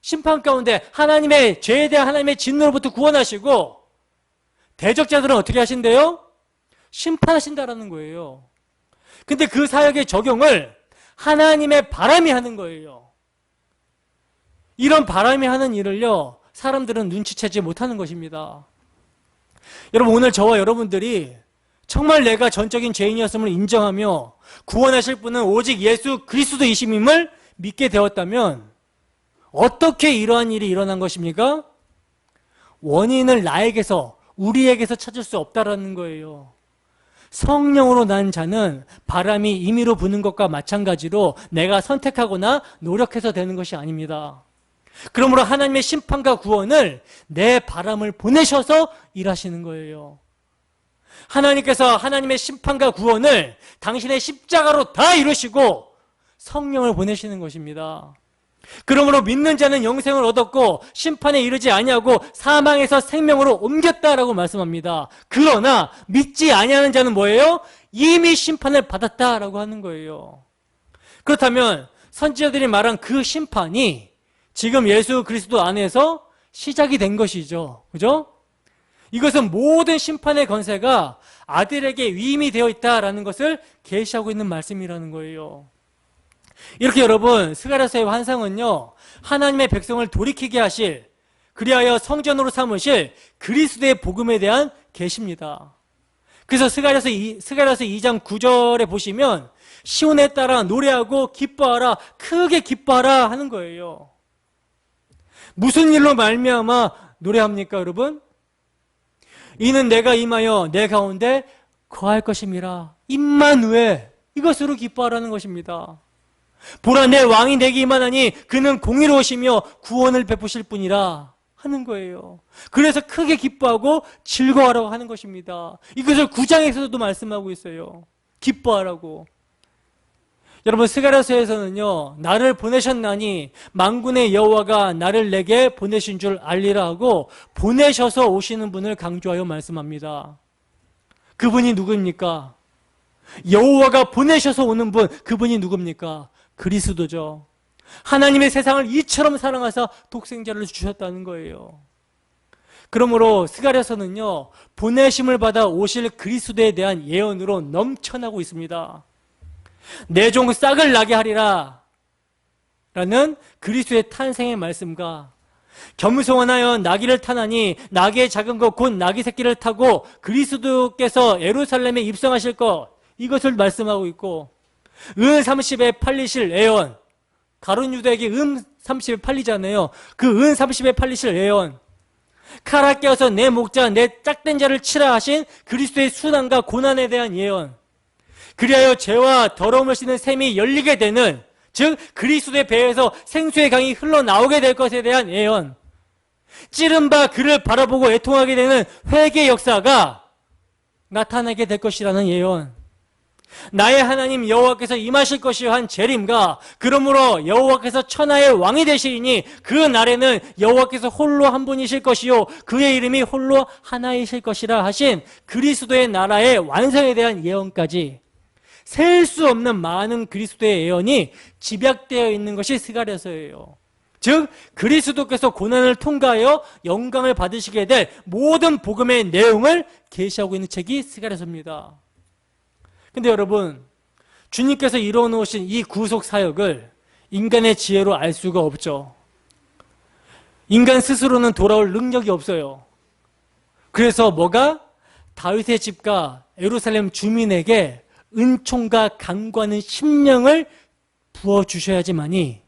심판 가운데 하나님의 죄에 대한 하나님의 진노로부터 구원하시고, 대적자들은 어떻게 하신대요? 심판하신다라는 거예요. 근데 그 사역의 적용을 하나님의 바람이 하는 거예요. 이런 바람이 하는 일을요, 사람들은 눈치채지 못하는 것입니다. 여러분, 오늘 저와 여러분들이 정말 내가 전적인 죄인이었음을 인정하며 구원하실 분은 오직 예수 그리스도이심을 믿게 되었다면 어떻게 이러한 일이 일어난 것입니까? 원인을 나에게서, 우리에게서 찾을 수 없다라는 거예요. 성령으로 난 자는 바람이 임의로 부는 것과 마찬가지로 내가 선택하거나 노력해서 되는 것이 아닙니다. 그러므로 하나님의 심판과 구원을 내 바람을 보내셔서 일하시는 거예요. 하나님께서 하나님의 심판과 구원을 당신의 십자가로 다 이루시고 성령을 보내시는 것입니다. 그러므로 믿는 자는 영생을 얻었고 심판에 이르지 아니하고 사망에서 생명으로 옮겼다라고 말씀합니다. 그러나 믿지 아니하는 자는 뭐예요? 이미 심판을 받았다라고 하는 거예요. 그렇다면 선지자들이 말한 그 심판이 지금 예수 그리스도 안에서 시작이 된 것이죠. 그죠? 이것은 모든 심판의 권세가 아들에게 위임이 되어 있다라는 것을 계시하고 있는 말씀이라는 거예요. 이렇게 여러분, 스가랴서의 환상은요, 하나님의 백성을 돌이키게 하실, 그리하여 성전으로 삼으실 그리스도의 복음에 대한 계시입니다. 그래서 스가랴서 2장 9절에 보시면 시온에 따라 노래하고 기뻐하라, 크게 기뻐하라 하는 거예요. 무슨 일로 말미암아 노래합니까, 여러분? 이는 내가 임하여 내 가운데 거할 것임이라. 임마누엘, 이것으로 기뻐하라는 것입니다. 보라, 내 왕이 내게 임하나니 그는 공의로우시며 구원을 베푸실 분이라 하는 거예요. 그래서 크게 기뻐하고 즐거워하라고 하는 것입니다. 이것을 9장에서도 말씀하고 있어요. 기뻐하라고. 여러분, 스가랴서에서는요, 나를 보내셨나니 만군의 여호와가 나를 내게 보내신 줄 알리라 하고 보내셔서 오시는 분을 강조하여 말씀합니다. 그분이 누구입니까? 여호와가 보내셔서 오는 분, 그분이 누굽니까? 그리스도죠. 하나님의 세상을 이처럼 사랑하사 독생자를 주셨다는 거예요. 그러므로 스가랴서는요, 보내심을 받아 오실 그리스도에 대한 예언으로 넘쳐나고 있습니다. 내 종 싹을 나게 하리라 라는 그리스도의 탄생의 말씀과 겸손하여 나귀를 타나니 나귀의 작은 것 곧 나귀 새끼를 타고 그리스도께서 예루살렘에 입성하실 것, 이것을 말씀하고 있고, 은 30에 팔리실 예언, 가룟 유다에게 은 30에 팔리잖아요. 그 은 30에 팔리실 예언, 칼아 깨어서 내 목자 내 짝된 자를 치라 하신 그리스도의 수난과 고난에 대한 예언, 그리하여 죄와 더러움을 씻는 샘이 열리게 되는, 즉 그리스도의 배에서 생수의 강이 흘러나오게 될 것에 대한 예언, 찌른 바 그를 바라보고 애통하게 되는 회개 역사가 나타나게 될 것이라는 예언, 나의 하나님 여호와께서 임하실 것이요 한 재림과 그러므로 여호와께서 천하의 왕이 되시리니 그 날에는 여호와께서 홀로 한 분이실 것이요 그의 이름이 홀로 하나이실 것이라 하신 그리스도의 나라의 완성에 대한 예언까지 셀 수 없는 많은 그리스도의 예언이 집약되어 있는 것이 스가랴서예요. 즉 그리스도께서 고난을 통과하여 영광을 받으시게 될 모든 복음의 내용을 계시하고 있는 책이 스가랴서입니다. 근데 여러분, 주님께서 이루어 놓으신 이 구속 사역을 인간의 지혜로 알 수가 없죠. 인간 스스로는 돌아올 능력이 없어요. 그래서 뭐가? 다윗의 집과 예루살렘 주민에게 은총과 강구하는 심령을 부어주셔야지만이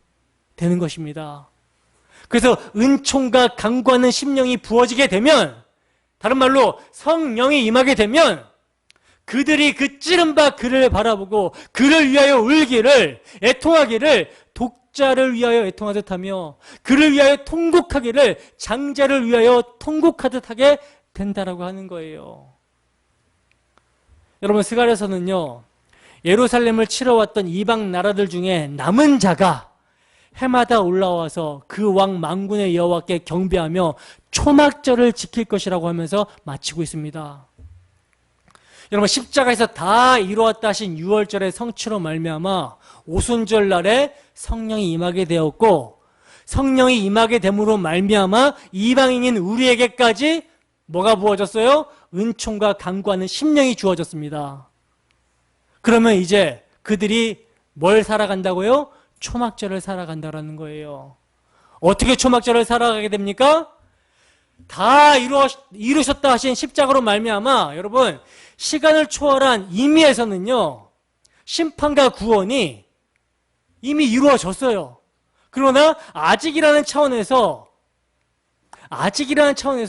되는 것입니다. 그래서 은총과 강구하는 심령이 부어지게 되면, 다른 말로 성령이 임하게 되면 그들이 그 찌른 바 그를 바라보고 그를 위하여 울기를, 애통하기를 독자를 위하여 애통하듯 하며 그를 위하여 통곡하기를 장자를 위하여 통곡하듯 하게 된다라고 하는 거예요. 여러분, 스가랴서는요, 예루살렘을 치러 왔던 이방 나라들 중에 남은 자가 해마다 올라와서 그 왕 만군의 여호와께 경배하며 초막절을 지킬 것이라고 하면서 마치고 있습니다. 여러분, 십자가에서 다 이루었다 하신 6월절의 성취로 말미암아 오순절 날에 성령이 임하게 되었고, 성령이 임하게 됨으로 말미암아 이방인인 우리에게까지 뭐가 부어졌어요? 은총과 강구하는 심령이 주어졌습니다. 그러면 이제 그들이 뭘 살아간다고요? 초막절을 살아간다라는 거예요. 어떻게 초막절을 살아가게 됩니까? 다 이루셨다 하신 십자가로 말미암아 여러분, 시간을 초월한 임의에서는요, 심판과 구원이 이미 이루어졌어요. 그러나 아직이라는 차원에서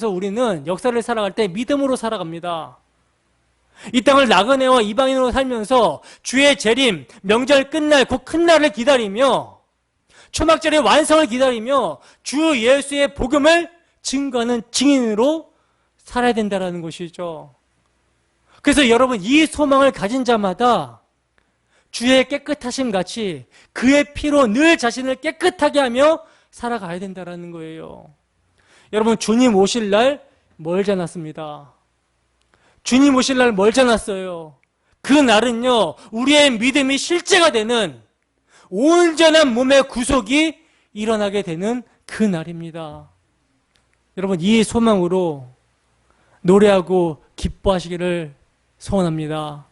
우리는 역사를 살아갈 때 믿음으로 살아갑니다. 이 땅을 나그네와 이방인으로 살면서 주의 재림, 명절 끝날 그 큰 날을 기다리며 초막절의 완성을 기다리며 주 예수의 복음을 증거하는 증인으로 살아야 된다는 것이죠. 그래서 여러분, 이 소망을 가진 자마다 주의 깨끗하심 같이 그의 피로 늘 자신을 깨끗하게 하며 살아가야 된다는 거예요. 여러분, 주님 오실 날 멀지 않았습니다. 주님 오실 날 멀지 않았어요. 그 날은요, 우리의 믿음이 실제가 되는 온전한 몸의 구속이 일어나게 되는 그 날입니다. 여러분, 이 소망으로 노래하고 기뻐하시기를 소원합니다.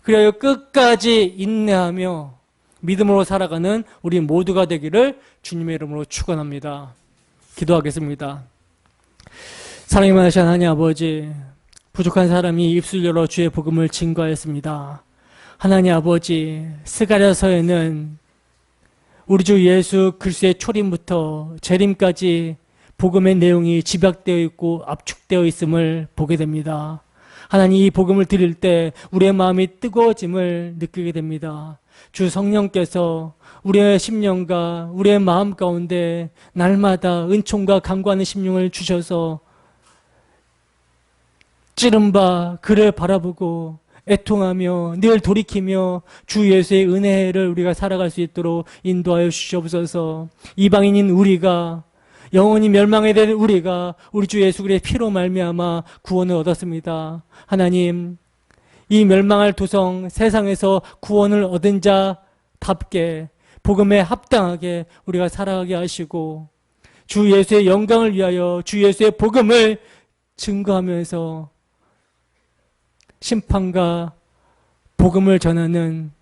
그리하여 끝까지 인내하며 믿음으로 살아가는 우리 모두가 되기를 주님의 이름으로 축원합니다. 기도하겠습니다. 사랑이 많으신 하나님 아버지, 부족한 사람이 입술 열어 주의 복음을 증거하였습니다. 하나님 아버지, 스가랴서에는 우리 주 예수 그리스도의 초림부터 재림까지 복음의 내용이 집약되어 있고 압축되어 있음을 보게 됩니다. 하나님, 이 복음을 들을 때 우리의 마음이 뜨거워짐을 느끼게 됩니다. 주 성령께서 우리의 심령과 우리의 마음 가운데 날마다 은총과 강구하는 심령을 주셔서 찌른 바 그를 바라보고 애통하며 늘 돌이키며 주 예수의 은혜를 우리가 살아갈 수 있도록 인도하여 주시옵소서. 이방인인 우리가, 영원히 멸망에 될 우리가 우리 주 예수 그리스도의 피로 말미암아 구원을 얻었습니다. 하나님, 이 멸망할 도성 세상에서 구원을 얻은 자답게 복음에 합당하게 우리가 살아가게 하시고 주 예수의 영광을 위하여 주 예수의 복음을 증거하면서 심판과 복음을 전하는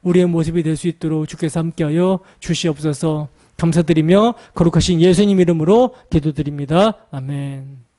우리의 모습이 될 수 있도록 주께서 함께하여 주시옵소서. 감사드리며 거룩하신 예수님 이름으로 기도드립니다. 아멘.